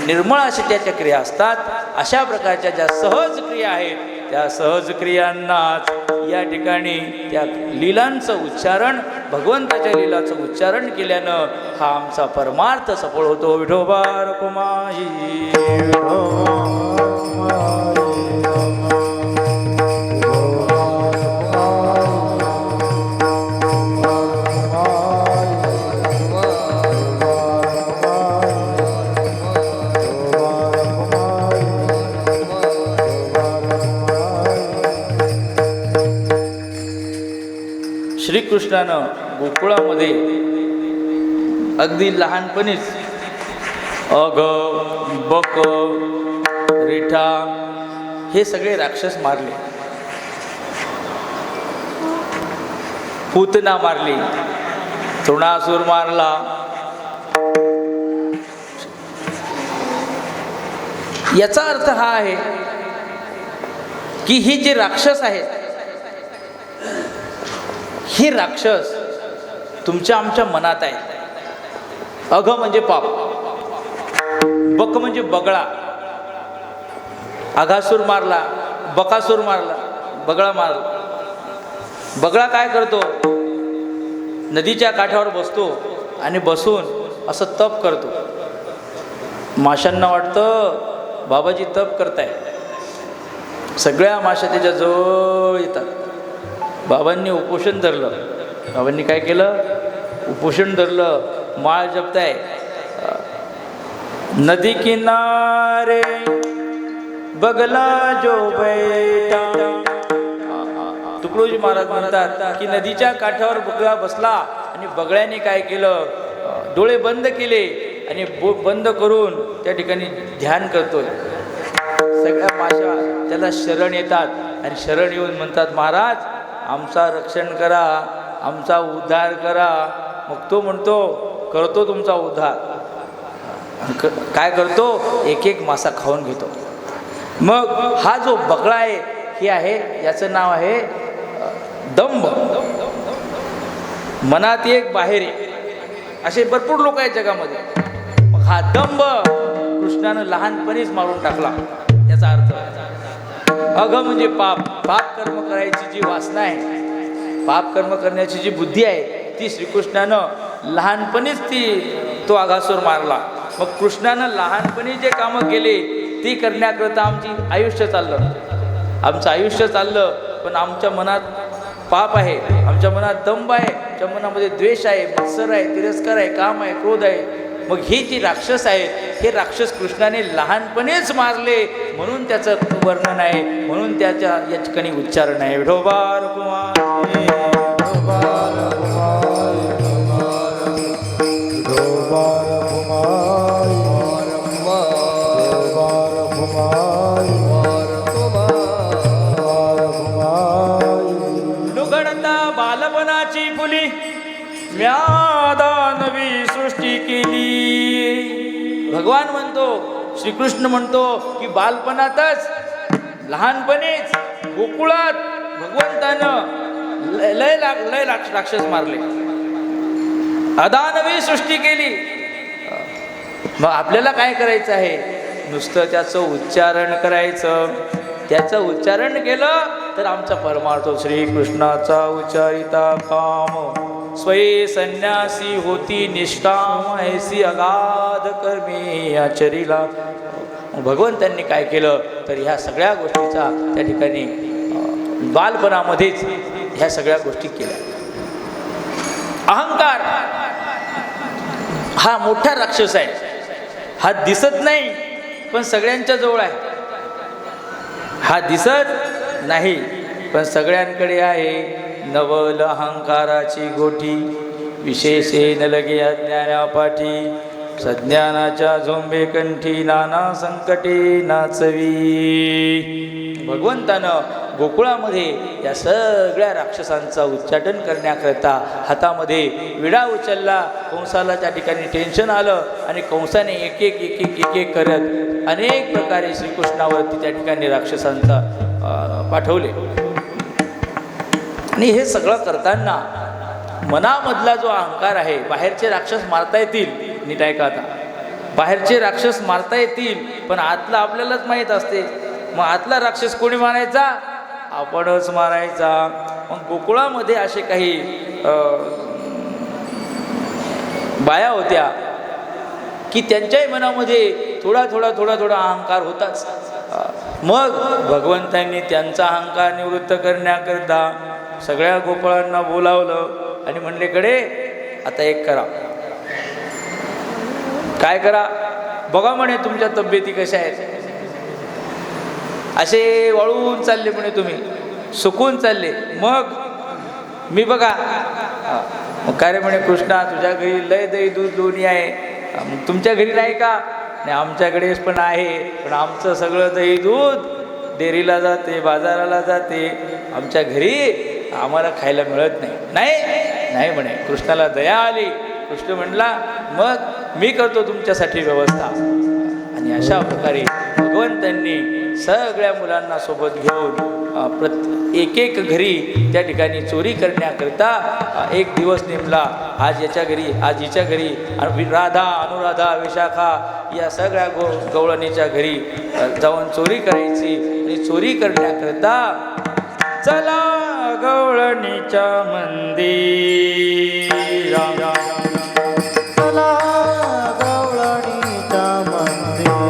निर्मळ अशा त्याच्या क्रिया असतात. अशा प्रकारच्या ज्या सहज क्रिया आहेत त्या सहज क्रियांनाच या ठिकाणी त्या लीलांचं उच्चारण, भगवंताच्या लीलाचं उच्चारण केल्यानं हा आमचा परमार्थ सफळ होतो. विठोबा रखुमाई. श्रीकृष्णानं गोकुळामध्ये अगदी लहानपणीच अघ, बक, रिठा हे सगळे राक्षस मारले. पूतना मारली, तृणासूर मारला. याचा अर्थ हा आहे की ही जे राक्षस आहेत हे राक्षस तुमच्या आमच्या मनात आहे. अघ म्हणजे पाप, बक म्हणजे बगळा. अघासूर मारला, बकासूर मारला, बगळा मारला. बगळा काय करतो? नदीच्या काठावर बसतो आणि बसून असं तप करतो. माशांना वाटतं बाबाजी तप करताय. सगळ्या माशा त्याच्या जवळ येतात. बाबांनी उपोषण धरलं. बाबांनी काय केलं? उपोषण धरलं. माळ जपताय. नदी किनारे बगला जो बैठा. तुकडोजी महाराज म्हणतात की नदीच्या काठावर बगळा बसला आणि बगळ्याने काय केलं? डोळे बंद केले आणि बंद करून त्या ठिकाणी ध्यान करतोय. सगळ्या माशा त्याला शरण येतात आणि शरण येऊन म्हणतात महाराज आमचा रक्षण करा, आमचा उद्धार करा. मग तो म्हणतो करतो तुमचा उद्धार. काय करतो, एक एक मासा खाऊन घेतो. मग हा जो बगळा आहे हे आहे, याचं नाव आहे दंभ. मनात एक बाहेर एक, असे भरपूर लोक आहेत जगामध्ये. मग हा दंभ कृष्णानं लहानपणीच मारून टाकला. याचा अर्थ अघ म्हणजे पाप. पाप कर्म करायची जी वासना आहे, पाप कर्म करण्याची जी बुद्धी आहे, ती श्रीकृष्णानं लहानपणीच तो आघासूर मारला. मग कृष्णानं लहानपणी जे कामं केले ती करण्याकरता आमचं आयुष्य चाललं. पण आमच्या मनात पाप आहे, आमच्या मनात दंभ आहे, आमच्या मनामध्ये द्वेष आहे, मत्सर आहे, तिरस्कार आहे, काम आहे, क्रोध आहे. मग ही जी राक्षस आहेत, हे राक्षस कृष्णाने लहानपणीच मारले, म्हणून त्याचं वर्णन आहे, म्हणून त्याच्या या ठिकाणी उच्चारण आहे. विठोबा रखुमाई, लुगडता बालपणाची फुली म्यादा नवी सृष्टी केली. भगवान म्हणतो, श्रीकृष्ण म्हणतो की बालपणातच, लहानपणीच गोकुळात भगवंतानं लय राक्षस मारले, अदानवी सृष्टी केली. मग आपल्याला काय करायचं आहे, नुसतं त्याचं उच्चारण करायचं. त्याचं उच्चारण केलं तर आमचा परमार्थ श्रीकृष्णाचा उच्चारिता काम स्वये संन्यासी होती निष्काम ऐसी अगाध कर्मी आचरिला. भगवंतांनी काय केलं तर ह्या सगळ्या गोष्टीचा त्या ठिकाणी बालपणामध्येच ह्या सगळ्या गोष्टी केल्या. अहंकार हा मोठा राक्षस आहे. हा दिसत नाही पण सगळ्यांच्या जवळ आहे. हा दिसत नाही पण सगळ्यांकडे आहे. नवल अहंकाराची गोठी विशेषेन लगे अज्ञानापाठी सज्ञानाच्या झोंबे कंठी नाना संकटे नाचवी. भगवंतानं गोकुळामध्ये या सगळ्या राक्षसांचा उच्चाटन करण्याकरता हातामध्ये विडा उचलला. कंसाला त्या ठिकाणी टेन्शन आलं आणि कंसाने एक एक करत अनेक प्रकारे श्रीकृष्णावरती त्या ठिकाणी राक्षसांचा पाठवले. आणि हे सगळं करताना मनामधला जो अहंकार आहे, बाहेरचे राक्षस मारता येतील, नीट ऐका आता, बाहेरचे राक्षस मारता येतील पण आतला आपल्यालाच माहीत असते. मग आतला राक्षस कोणी मारायचा, आपणच मारायचा. मग गोकुळामध्ये असे काही बाया होत्या की त्यांच्याही मनामध्ये थोडा अहंकार होताच. मग भगवंतांनी त्यांचा अहंकार निवृत्त करण्याकरता सगळ्या गोपाळांना बोलावलं आणि म्हणले, कडे आता एक करा. काय करा, बघा म्हणे तुमच्या तब्येती कशा आहेत. असे वाळून चालले म्हणे, तुम्ही सुकून चालले. मग मी बघा, मग काय रे म्हणे, कृष्णा तुझ्या घरी लय दही दूध दोन्ही आहे, मग तुमच्या घरी नाही का. नाही आमच्याकडेच पण आहे, पण आमचं सगळं दही दूध डेअरीला जाते, बाजाराला जाते, आमच्या घरी आम्हाला खायला मिळत नाही म्हणे. कृष्णाला दया आली. कृष्ण म्हणला, मग मी करतो तुमच्यासाठी व्यवस्था. आणि अशा प्रकारे भगवंतांनी सगळ्या मुलांना सोबत घेऊन एक घरी त्या ठिकाणी चोरी करण्याकरता एक दिवस नेमला. आज याच्या घरी, आज हिच्या घरी, राधा, अनुराधा, विशाखा या सगळ्या गवळणीच्या घरी जाऊन चोरी करायची. आणि चोरी करण्याकरता चला गवळणीच्या मंदिरा, चला गवळणीच्या मंदिरा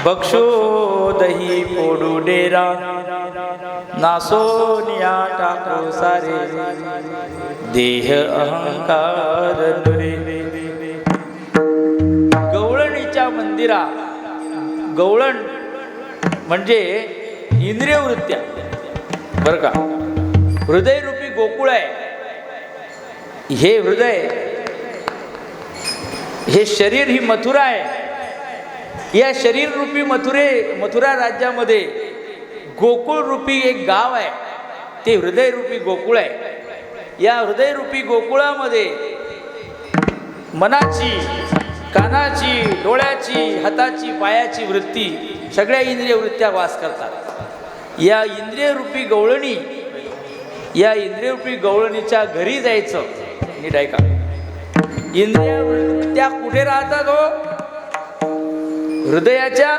बक्षो दही फोडू डेरा, नासोनिया टाको सारे, देह अहंकार नुरे. गवळणीच्या मंदिरा, गवळण म्हणजे इंद्रिय वृत्त्या बरं का. हृदयरूपी गोकुळ आहे हे. हृदय हे शरीर ही मथुरा आहे. या शरीर रूपी मथुरा राज्यामध्ये गोकुळ रूपी एक गाव आहे, ते हृदय रूपी गोकुळ आहे. या हृदय रूपी गोकुळामध्ये मनाची, कानाची, डोळ्याची, हाताची, पायाची वृत्ती, सगळ्या इंद्रिय वृत्त्या वास करतात. या इंद्रिय रूपी गवळणी, या इंद्रिय रूपी गवळणीच्या घरी जायचं. नीट ऐका, इंद्रिय वृत्त्या कुठे राहतात हो? हृदयाच्या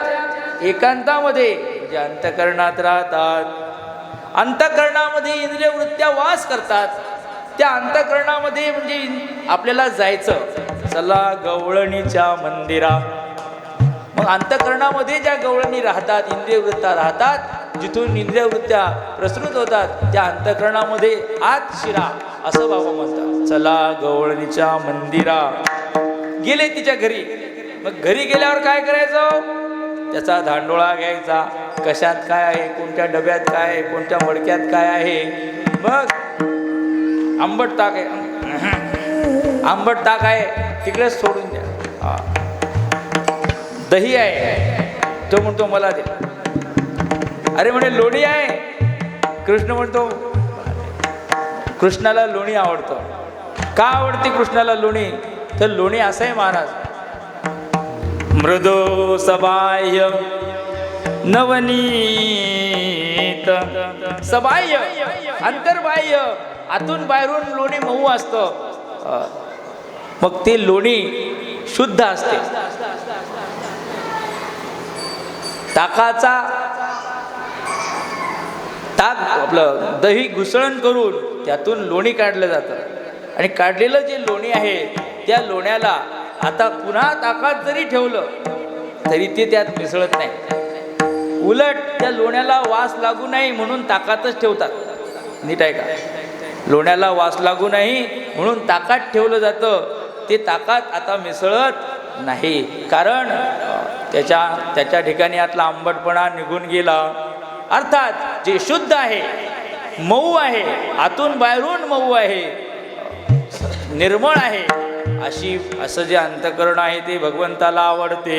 एकांतामध्ये, म्हणजे अंतःकरणात राहतात. अंतःकरणामध्ये इंद्रिय वृत्त्या वास करतात. त्या अंतःकरणामध्ये म्हणजे आपल्याला जायचं. चला गवळणीच्या मंदिरा. मग अंतःकरणामध्ये ज्या गवळणी राहतात, इंद्रिय वृत्त्या राहतात, जिथून इंद्रिय वृत्त्या प्रसृत होतात, त्या अंतःकरणामध्ये आत शिरा असं बाबा म्हणतात. चला गवळणीच्या मंदिरा. गेले तिच्या घरी. मग घरी गेल्यावर काय करायचं? त्याचा धांडोळा घ्यायचा. कशात काय आहे, कोणत्या डब्यात काय आहे, कोणत्या मडक्यात काय आहे. मग आंबट ताक आहे, आंबट ताक आहे तिकडेच सोडून द्या. दही आहे, तो म्हणतो मला दे. अरे म्हणे लोणी आहे, कृष्ण म्हणतो कृष्णाला लोणी आवडतं. का आवडते कृष्णाला लोणी? तर लोणी असं आहे महाराज, मृदो सबाह्य नवनीत. सबाह्य अंतर्बाह्य, आतून बाहेरून लोणी मऊ असतं. मग ते लोणी शुद्ध असते. ताकाचा ताक आपलं दही घुसळण करून त्यातून लोणी काढलं जातं. आणि काढलेलं जे लोणी आहे त्या लोण्याला आता पुन्हा ताकात जरी ठेवलं तरी ते त्यात मिसळत नाही. उलट त्या लोण्याला वास लागू नये म्हणून ताकातच ठेवतात. नीट आहे का? लोण्याला वास लागू नाही म्हणून ताकात ठेवलं जातं. ते ताकात आता मिसळत नाही, कारण त्याच्या ठिकाणी आतला आंबटपणा निघून गेला. अर्थात जे शुद्ध आहे, मऊ आहे, आतून बाहेरून मऊ आहे, निर्मळ आहे, असं जे अंतःकरण आहे ते भगवंताला आवडते.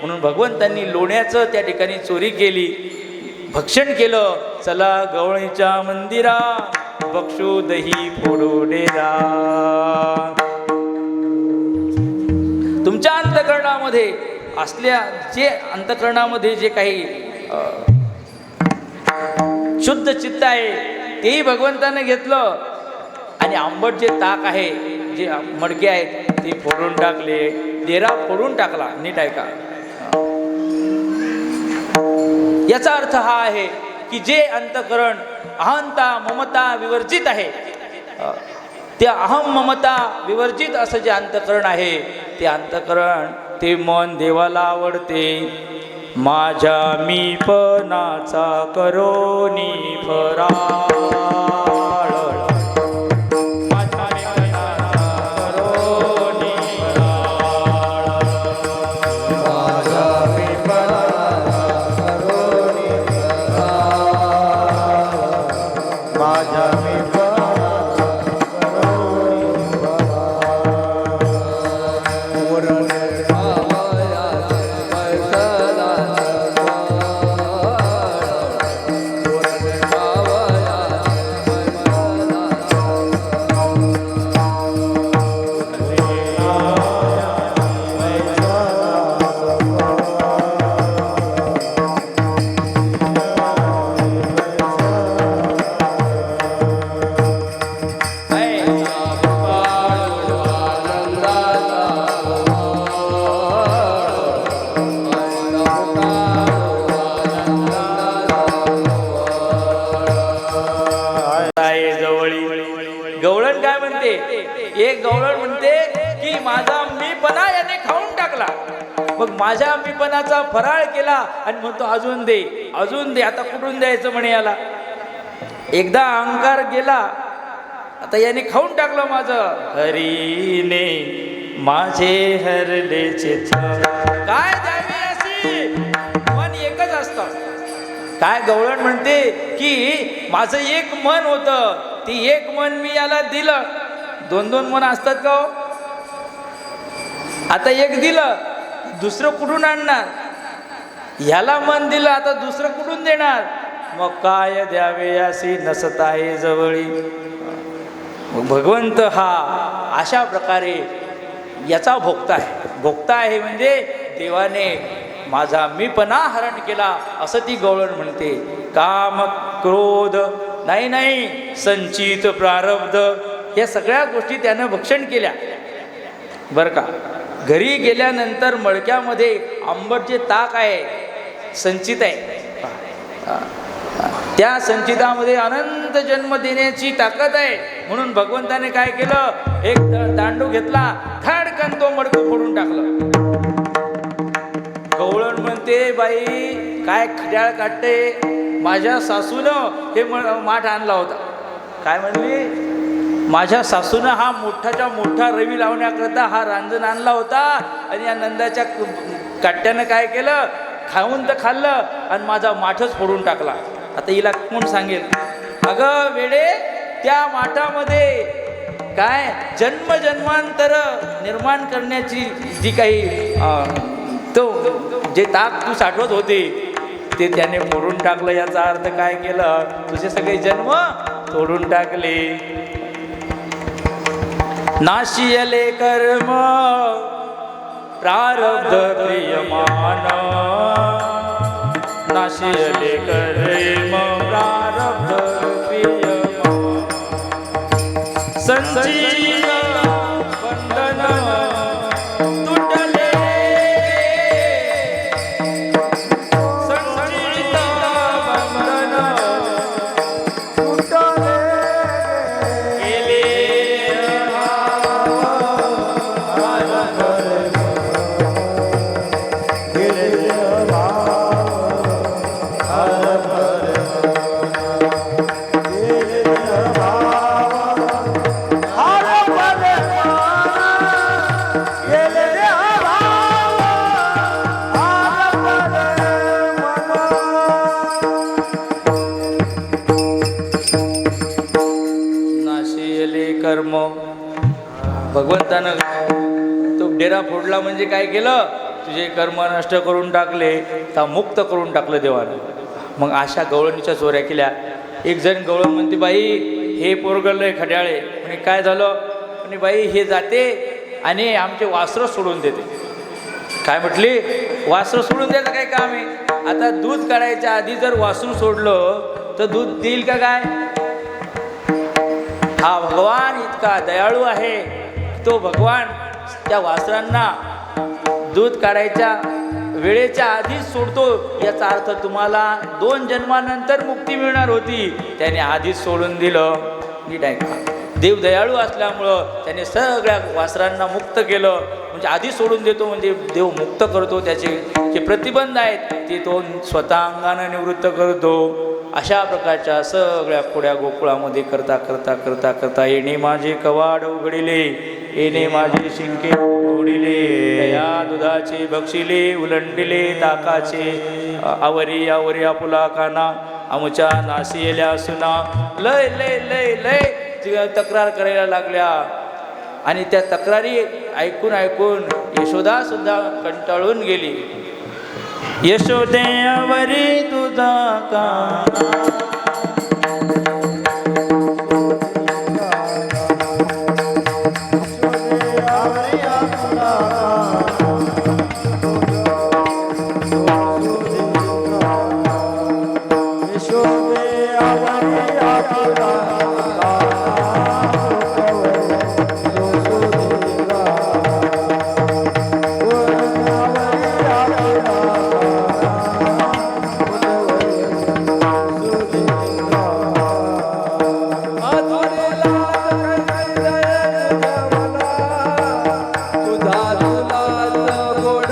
म्हणून भगवंतांनी लोण्याचं त्या ठिकाणी चोरी केली, भक्षण केलं. चला गवळणीच्या मंदिरा, बक्षो दही फोडो डेरा. तुमच्या अंतःकरणामध्ये असल्या जे अंतःकरणामध्ये जे काही शुद्ध चित्त आहे तेही भगवंताने घेतलं. आणि आंबट जे ताक आहे, जे मडके आहेत ते फोडून टाकले, डेरा फोडून टाकला. नीट ऐका, याचा अर्थ हा आहे की जे अंतःकरण अहंता ममता विवर्जित आहे, ते अहम ममता विवर्जित असं जे अंतःकरण आहे, ते अंतःकरण, ते मन देवाला आवडते. माझ्या मीपणाचा करोनी फराळ, गवळण काय म्हणते? एक गवळण म्हणते की माझा मीपणा याने खाऊन टाकला. मग माझ्या मीपणाचा फराळ केला आणि म्हणतो अजून दे अजून दे. आता कुठून द्यायचं म्हणे याला. एकदा अहंकार गेला, आता याने खाऊन टाकलं माझं. हरीने माझे हरले चित्त, काय द्यावे असे मन एकच असतं. काय गवळण म्हणते की माझं एक मन होतं, ती एक मन मी याला दिलं. दोन दोन मन असतात का हो? आता एक दिलं, दुसरं कुठून आणणार? ह्याला मन दिलं, आता दुसरं कुठून देणार? मग काय द्यावे असे नसत आहे जवळी. भगवंत हा अशा प्रकारे याचा भोक्ता आहे. भोक्ता आहे म्हणजे देवाने माझा मीपणा हरण केला असं ती गवळण म्हणते. काम क्रोध नाही नाही, संचित प्रारब्ध, या सगळ्या गोष्टी त्यानं भक्षण केल्या बरं का. घरी गेल्यानंतर मडक्यामध्ये आंबट जे ताक आहे संचित आहे, त्या संचितामध्ये अनंत जन्म देण्याची ताकद आहे. म्हणून भगवंताने काय केलं, एक दांडू घेतला, धडकन तो मडकं फोडून टाकलं. गवळण म्हणते बाई काय खड्याळ काढते, माझ्या सासूनं हे माठ आणला होता. काय म्हणली? माझ्या सासूनं हा मोठाच्या मोठा रवी लावण्याकरता हा रांजण आणला होता आणि या नंदाच्या काट्यानं काय केलं, खाऊन तर खाल्लं आणि माझा माठच फोडून टाकला. आता हिला कोण सांगेल? अगं वेडे, त्या माठामध्ये काय जन्मजन्मांतर निर्माण करण्याची जी काही तो जे ताक तू साठवत होते ते त्याने फोडून टाकलं. याचा अर्थ काय केलं, तुझे सगळे जन्म तोडून टाकले. नाशियले कर्म प्रारब्ध प्रियमान, नाशियले कर्म प्रारब्ध प्रियमान, संचित बंधन तुटले, संचित बंधन तुटले गेले. कर्म भगवंतानं तो डेरा फोडला म्हणजे काय केलं, तुझे कर्म नष्ट करून टाकले, तर मुक्त करून टाकलं देवानं. मग अशा गवळणीच्या चोऱ्या केल्या. एक जण गवळण म्हणते, बाई हे पोरगं लय खड्याळे. म्हणजे काय झालं? म्हणे बाई हे जाते आणि आमचे वासरं सोडून देते. काय म्हटली? वासरं सोडून द्यायचं काय काम आहे? आता दूध काढायच्या आधी जर वासरू सोडलं तर दूध देईल का काय? हा भगवान इतका दयाळू आहे, तो भगवान त्या वासरांना दूध काढायच्या वेळेच्या आधीच सोडतो. याचा अर्थ तुम्हाला 2 जन्मानंतर मुक्ती मिळणार होती, त्याने आधीच सोडून दिलं. नीट आहे का? देव दयाळू असल्यामुळं त्याने सगळ्या वासरांना मुक्त केलं. म्हणजे आधी सोडून देतो म्हणजे देव मुक्त करतो. त्याचे जे प्रतिबंध आहेत ते तो स्वतः अंगानं निवृत्त करतो. अशा प्रकारच्या सगळ्या खोड्या गोकुळामध्ये करता करता करता करता येणे माझे कवाड उघडिले, येणे माझे शिंके उघडिले, या दुधाचे बक्षिले उलंडिले, ताकाचे आवरी आवरी आपुला काना, आमच्या नाशियल्या सुना. लय लय लय लय तक्रार करायला लागल्या. आणि त्या तक्रारी ऐकून ऐकून यशोदा सुद्धा कंटाळून गेली. यशोदेवरी तुझा का गोड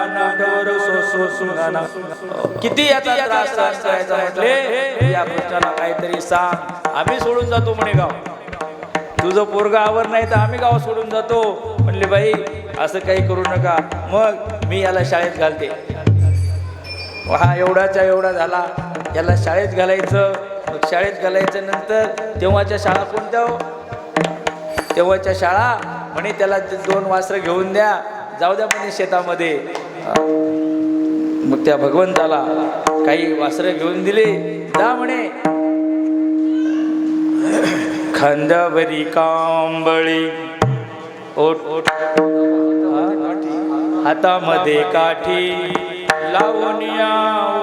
नाटवर सुनाना. किती याचा त्रास सहन करायचा म्हटले या कृष्णाला काहीतरी सांग. आम्ही सोडून जातो म्हणे गाव, तुझं पोरगा आवर नाही तर आम्ही गाव सोडून जातो. म्हणले बाई असं काही करू नका, मग मी याला शाळेत घालते. हा एवढाच्या एवढा झाला, याला शाळेत घालायचं. मग शाळेत घालायचं नंतर तेव्हाच्या शाळा कोणत्या हो? तेव्हाच्या शाळा म्हणे त्याला 2 वासरं घेऊन द्या, जाऊ द्या म्हणे शेतामध्ये. मग त्या भगवंताला काही वासरं घेऊन दिले, जा म्हणे. खांद्यावरी कांबळी ओट ओट हातामध्ये काठी लावूनिया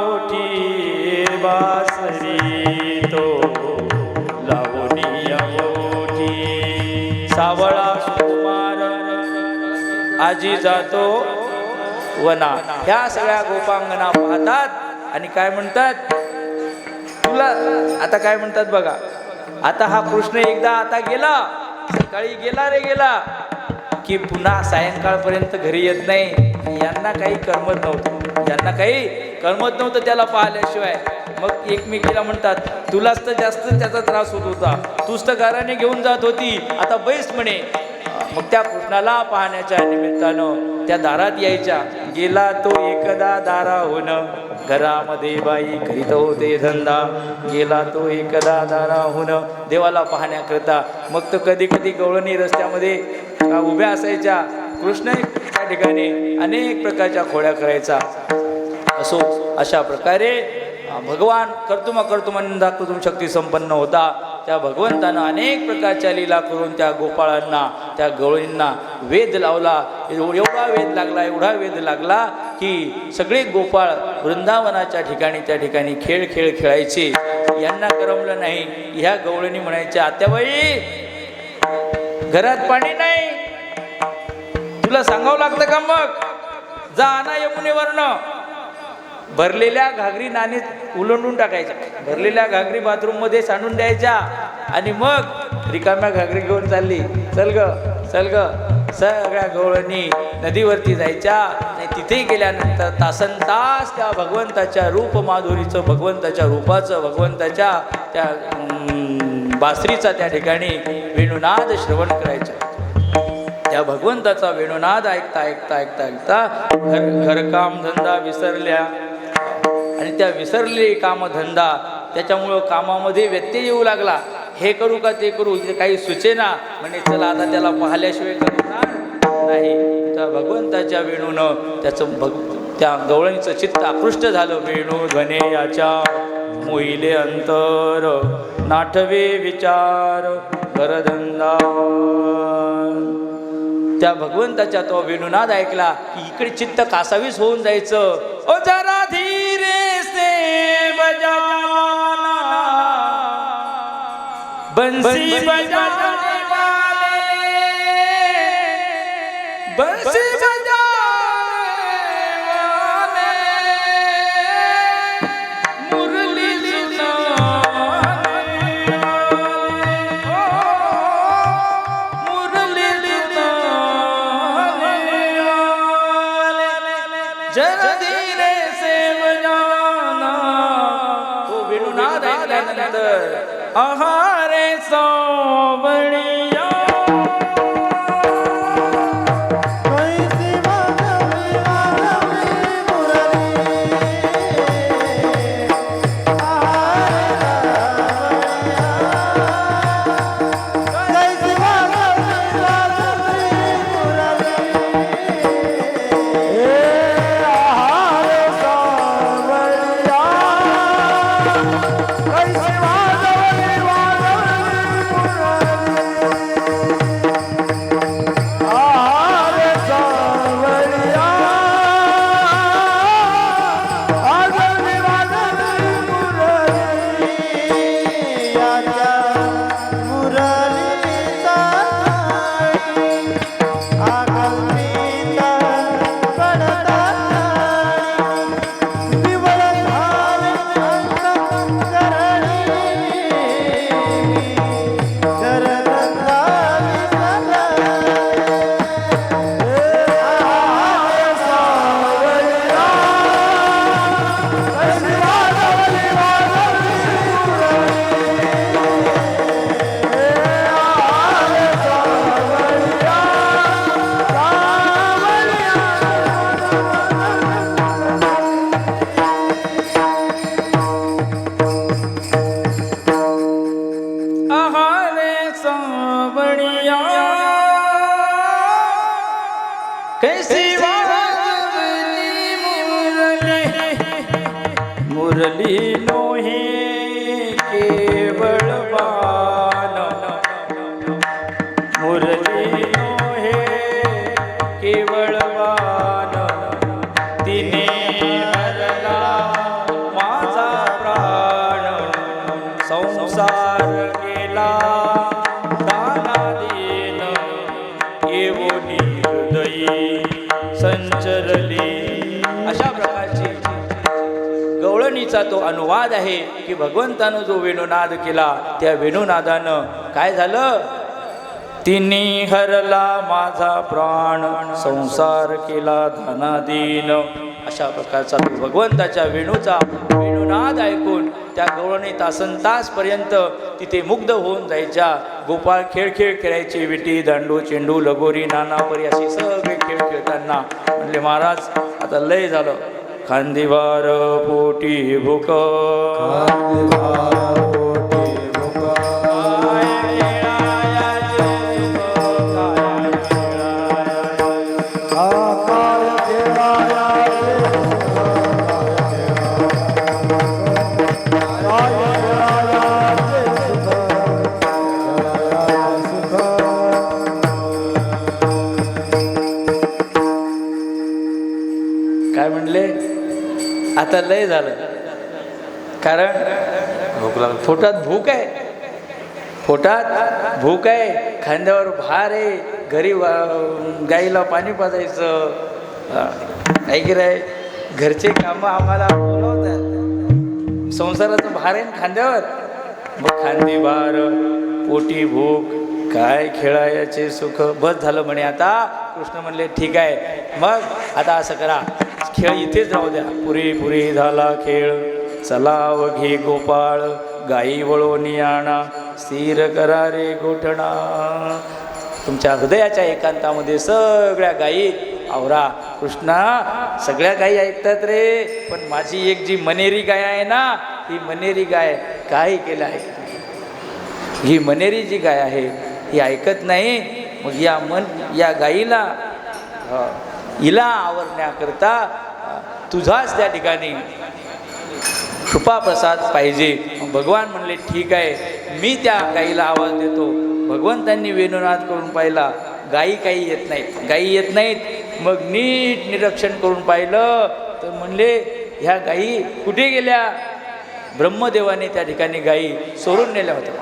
ओठी बासरी तो लावूनिया ओठी. सावळा सुकुमार आजी जातो वना. ह्या सगळ्या गोपांगना पाहतात आणि काय म्हणतात, तुला आता काय म्हणतात बघा. आता हा कृष्ण एकदा आता गेला, सकाळी गेला रे गेला की पुन्हा सायंकाळपर्यंत घरी येत नाही. यांना काही करमत नव्हतं, यांना काही करमत नव्हतं त्याला पाहिल्याशिवाय. मग एकमेकीला म्हणतात, तुलाच तर जास्त त्याचा त्रास होत होता, तूच तर गाराने घेऊन जात होती, आता बैस म्हणे. मग त्या कृष्णाला पाहण्याच्या निमित्तानं त्या दारात यायच्या. गेला तो एकदा दाराहून घरामध्ये बाई करीत होते धंदा. गेला तो एकदा दाराहून देवाला पाहण्याकरता. मग तर कधी कधी गवळणी रस्त्यामध्ये उभ्या असायच्या. कृष्ण त्या ठिकाणी अनेक प्रकारच्या खोड्या करायचा. असो अशा प्रकारे भगवान कर्तुमा कृतुम शक्ती संपन्न होता. त्या भगवंतानं अनेक प्रकारच्या लीला करून त्या गोपाळांना, त्या गवळींना वेध लावला. एवढा वेध लागला की सगळे गोपाळ वृंदावनाच्या ठिकाणी त्या ठिकाणी खेळ खेळायचे. यांना करमलं नाही. ह्या गवळणी म्हणायच्या, आत्याबाई घरात पाणी नाही, तुला सांगावं लागतं का? मग जा आणा यमुनेवरनं. भरलेल्या घागरी नाणीत उलंडून टाकायच्या, भरलेल्या घागरी बाथरूममध्ये सांडून द्यायच्या आणि मग रिकाम्या घागरी घेऊन चालली. चल ग सगळ्या गवळणी नदीवरती जायच्या. आणि तिथे गेल्यानंतर तासनतास त्या भगवंताच्या रूप माधुरीचं, भगवंताच्या रूपाचं, भगवंताच्या त्या बासरीचा त्या ठिकाणी वेणुनाद श्रवण करायचं. त्या भगवंताचा वेणुनाद ऐकता ऐकता ऐकता ऐकता घरकाम धंदा विसरल्या. आणि त्या विसरले कामधंदा, त्याच्यामुळं कामामध्ये व्यत्यय येऊ लागला. हे करू का ते करू, काही सुचेना. म्हणजे चला आता त्याला पाहिल्याशिवाय करणार नाही. त्या भगवंताच्या वेणूनं त्या गवळणीचं चित्त आकृष्ट झालं. वेणू ध्वने याच्या मोहिले अंतर, नाठवे विचार घरधंदा. त्या भगवंताच्या तो वेणुनाद ऐकला की इकडे चित्त कासावीस होऊन जायचं. ओ जरा धीरे से बजाना बंसी बजाने वाले, बंसी बजाने वाले, मुरली सुनाने वाले, मुरली सुनाने वाले, जरा धीरे से बजाना. तो वेणुनाद ऐकल्यानंतर आहारे सावळिया मुरली नोहे केवळ बाण, मुरली नोहे केवळ बाण, तिने हरला माझा प्राण, संसार केला दानादीन, येऊनी हृदयी संचरली. अशा प्रकारची गवळणीचा तो अनुवाद आहे की भगवंतानं जो वेणुनाद केला त्या वेणुनादानं काय झालं, तिने हरला माझा प्राण, संसार केला धनादीन. अशा प्रकारचा तो भगवंताच्या वेणूचा वेणुनाद ऐकून त्या गवळणी तासनतासपर्यंत तिथे मुग्ध होऊन जायच्या. गोपाळ खेळ खेळायचे, विटी दांडू चेंडू लगोरी नानापरी असे सगळे खेळ खेळताना म्हणले महाराज आता लय झालं, खांदीवार पोटी भूक, काय म्हणले आता लय झालं, कारण भूक लागली, पोटात भूक आहे, पोटात भूक आहे, खांद्यावर भार आहे, घरी गाईला पाणी पाजायचं नाही की रे, घरचे कामं आम्हाला बोलवतात, संसाराचं भार आहे खांद्यावर, मग खांदी भार पोटी भूक काय खेळायचे सुख, बस झालं म्हणे. आता कृष्ण म्हणले ठीक आहे, मग आता असं करा, खेळ इथेच राहू द्या, पुरी पुरी झाला खेळ, चलाव घे गोपाळ, गाई वळवणी आणा, स्थिर करा रे गोठणा. तुमच्या हृदयाच्या एकांतामध्ये सगळ्या गायी आवरा. कृष्णा सगळ्या गायी ऐकतात रे, पण माझी एक जी मनेरी गाय आहे ना, ही मनेरी गाय काय केलं आहे, ही मनेरी जी गाय आहे ही ऐकत नाही. मग या गाईला हिला आवरण्याकरता तुझाच त्या ठिकाणी कृपाप्रसाद पाहिजे. भगवान म्हणले ठीक आहे, मी त्या गाईला आवाज देतो. भगवंतांनी वेणुनाद करून पाहिला, गायी काही येत नाहीत, गायी येत नाहीत. मग नीट निरीक्षण करून पाहिलं तर म्हणले ह्या गायी कुठे गेल्या. ब्रह्मदेवाने त्या ठिकाणी गायी चोरून नेल्या होत्या.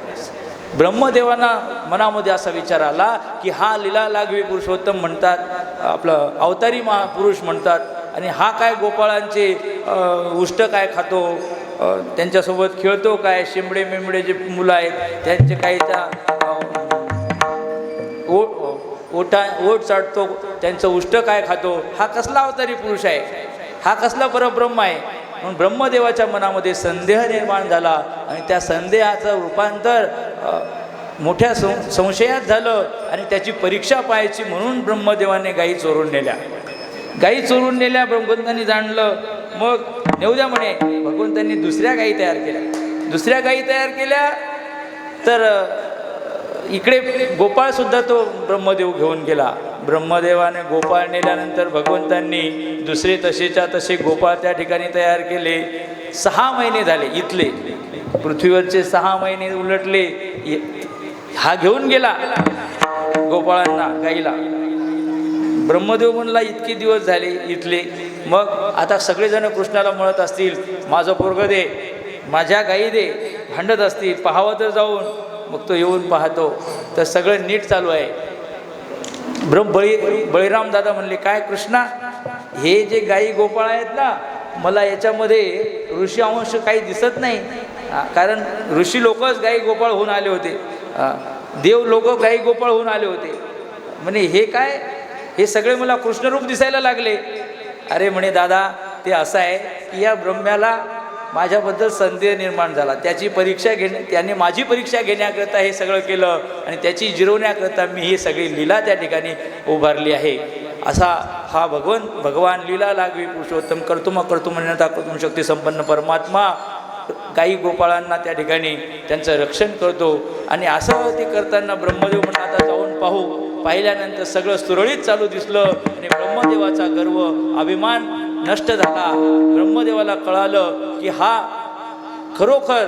ब्रह्मदेवांना मनामध्ये असा विचार आला की हा लीला लागवी पुरुषोत्तम म्हणतात, आपलं अवतारी महापुरुष म्हणतात, आणि हा काय गोपाळांचे उष्ट काय खातो, त्यांच्यासोबत खेळतो काय, शिंबडे मेंबडे जे मुलं आहेत त्यांचे काही त्या ओट चाटतो, त्यांचं उष्ट काय खातो, हा कसला अवतारी पुरुष आहे, हा कसला परब्रह्म आहे. म्हणून ब्रह्मदेवाच्या मनामध्ये संदेह निर्माण झाला आणि त्या संदेहाचं रूपांतर मोठ्या संशयात झालं आणि त्याची परीक्षा पाहायची म्हणून ब्रह्मदेवाने गायी चोरून नेल्या. गायी चोरून नेल्या, भगवंतांनी जाणलं. मग नेऊ द्या म्हणे. भगवंतांनी दुसऱ्या गायी तयार केल्या. दुसऱ्या गायी तयार केल्या तर इकडे गोपाळसुद्धा तो ब्रह्मदेव घेऊन गेला. ब्रह्मदेवाने गोपाळ नेल्यानंतर भगवंतांनी दुसरे तसेच्या तसे गोपाळ त्या ठिकाणी तयार केले. 6 महिने झाले, इथले पृथ्वीवरचे 6 महिने उलटले. हा घेऊन गेला गोपाळांना, गाईला. ब्रह्मदेव म्हणला इतके दिवस झाले इथले, मग आता सगळेजण कृष्णाला म्हणत असतील माझं पोरगं दे, माझ्या गाई दे, भांडत असतील. पाहावं तर जाऊन. मग तो येऊन पाहतो तर सगळं नीट चालू आहे. बळीराम दादा म्हणले काय कृष्णा, हे जे गाई गोपाळ आहेत ना, मला याच्यामध्ये ऋषी अंश काही दिसत नाही. कारण ऋषी लोकच गाई गोपाळ होऊन आले होते, देव लोक गाई गोपाळ होऊन आले होते. म्हणे हे काय, हे सगळे मला कृष्णरूप दिसायला लागले. अरे म्हणे दादा, ते असं आहे की या ब्रह्म्याला माझ्याबद्दल संदेह निर्माण झाला, त्याची परीक्षा त्याने माझी परीक्षा घेण्याकरता हे सगळं केलं आणि त्याची जिरवण्याकरता मी ही सगळी लीला त्या ठिकाणी उभारली आहे. असा हा भगवान लीला लागवी पुरुषोत्तम कर्तुम म्हणण्याचा कर्तुम शक्ती संपन्न परमात्मा गाई गोपाळांना त्या ठिकाणी त्यांचं रक्षण करतो. आणि असं ते करताना ब्रह्मदेव म्हणून आता जाऊन पाहिल्यानंतर सगळं सुरळीत चालू दिसलं आणि ब्रह्मदेवाचा गर्व अभिमान नष्ट झाला. ब्रह्मदेवाला कळालं की हा खरोखर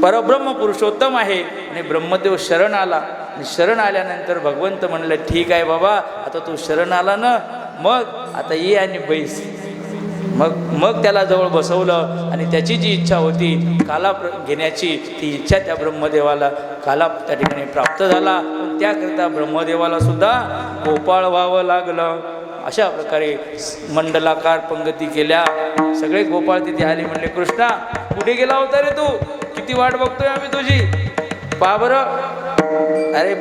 परब्रह्म पुरुषोत्तम आहे. आणि ब्रह्मदेव शरण आला आणि शरण आल्यानंतर भगवंत म्हणलं ठीक आहे बाबा, आता तू शरण आला ना, मग आता ये आणि बैस. मग त्याला जवळ बसवलं आणि त्याची जी इच्छा होती काला घेण्याची, ती इच्छा त्या ब्रह्मदेवाला काला त्या ठिकाणी प्राप्त झाला. पण त्याकरिता ब्रह्मदेवाला सुद्धा गोपाळ व्हावं लागलं. अशा प्रकारे मंडलाकार पंगती केल्या. सगळे गोपाळ तिथे आले. म्हणले कृष्णा कुठे गेला होता रे तू, किती वाट बघतोय आम्ही तुझी, पहा बरं. अरे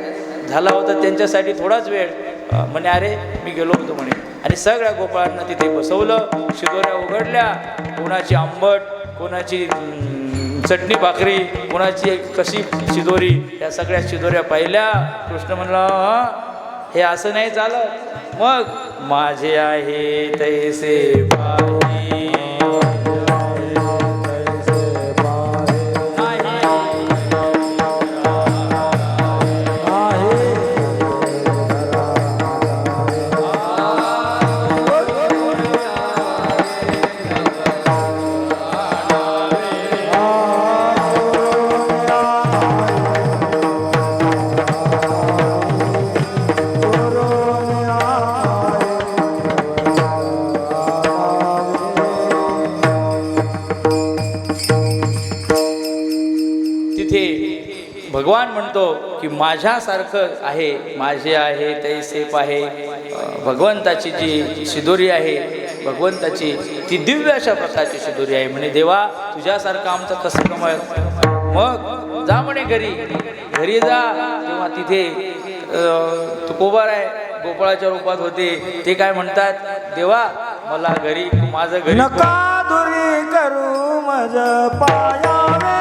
झाला होता त्यांच्यासाठी थोडाच वेळ. म्हणे अरे मी गेलो होतो म्हणे. आणि सगळ्या गोपाळांना तिथे बसवलं. शिदोऱ्या उघडल्या. कोणाची आंबट, कोणाची चटणी भाकरी, कोणाची कशी शिदोरी, या सगळ्या शिदोऱ्या पाहिल्या. कृष्ण म्हणला हे असं नाही चालत. मग माझे आहे तैसे पाही, भगवान म्हणतो की माझ्यासारखं आहे, माझे आहे तैसे पाहे. भगवंताची जी शिदोरी आहे, भगवंताची ती दिव्य अशा प्रकारची शिदोरी आहे. म्हणे देवा तुझ्यासारखं आमचं कसं कमळ. मग जा म्हणे घरी जा. तेव्हा तिथे तुकोबार आहे, गोपाळाच्या रूपात होते. ते काय म्हणतात, देवा मला घरी, माझं घरी नका दुरी करू मज पायावे,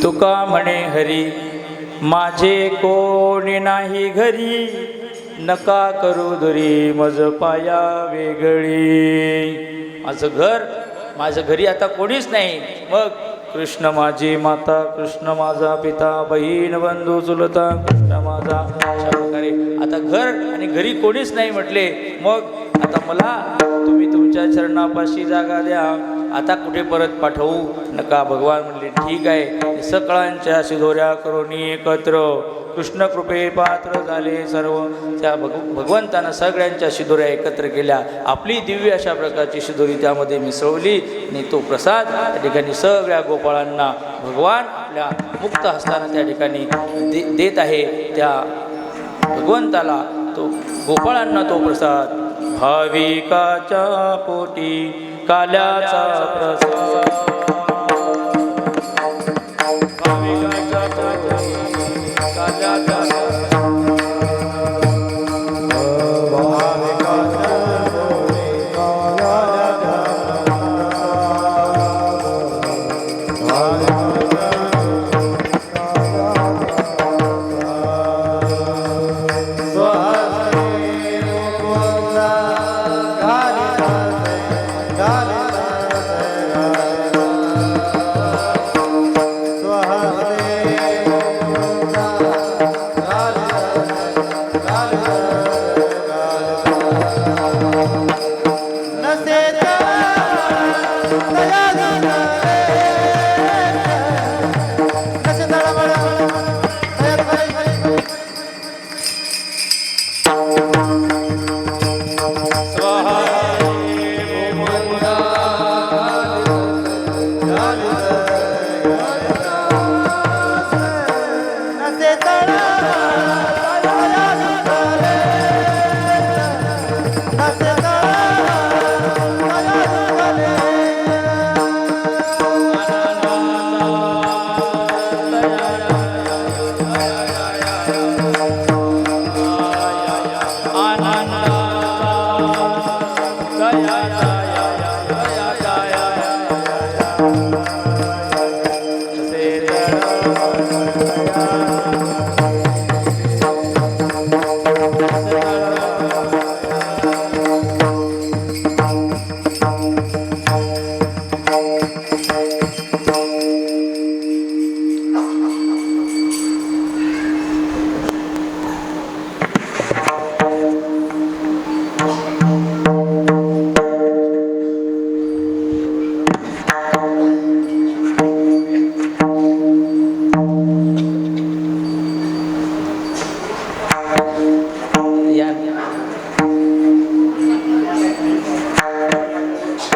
तुका म्हणे हरी माझे कोणी नाही घरी, नका करू दुरी मज पाया वेगळी. माझं घरी आता कोणीच नाही. मग कृष्ण माझी माता, कृष्ण माझा पिता, बहीण बंधू चुलता, कृष्ण माझा. अशा प्रकारे आता घर आणि घरी कोणीच नाही म्हटले. मग आता मला तुम्ही तुमच्या चरणापाशी जागा द्या, आता कुठे परत पाठवू नका. भगवान म्हणले ठीक आहे. सकळांच्या शिदोऱ्या करून एकत्र कृष्ण कृपे पात्र झाले सर्व. त्या भगवंतानं सगळ्यांच्या शिदोऱ्या एकत्र केल्या. आपली दिव्य अशा प्रकारची शिदोरी त्यामध्ये मिसळवली आणि तो प्रसाद त्या ठिकाणी सगळ्या गोपाळांना भगवान आपल्या मुक्त हस्तानं त्या ठिकाणी देत आहे. त्या भगवंताला तो गोपाळांना तो प्रसाद भाविकाच्या पोटी काल्याचा प्रसाद.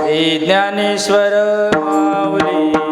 श्री ज्ञानेश्वर माऊली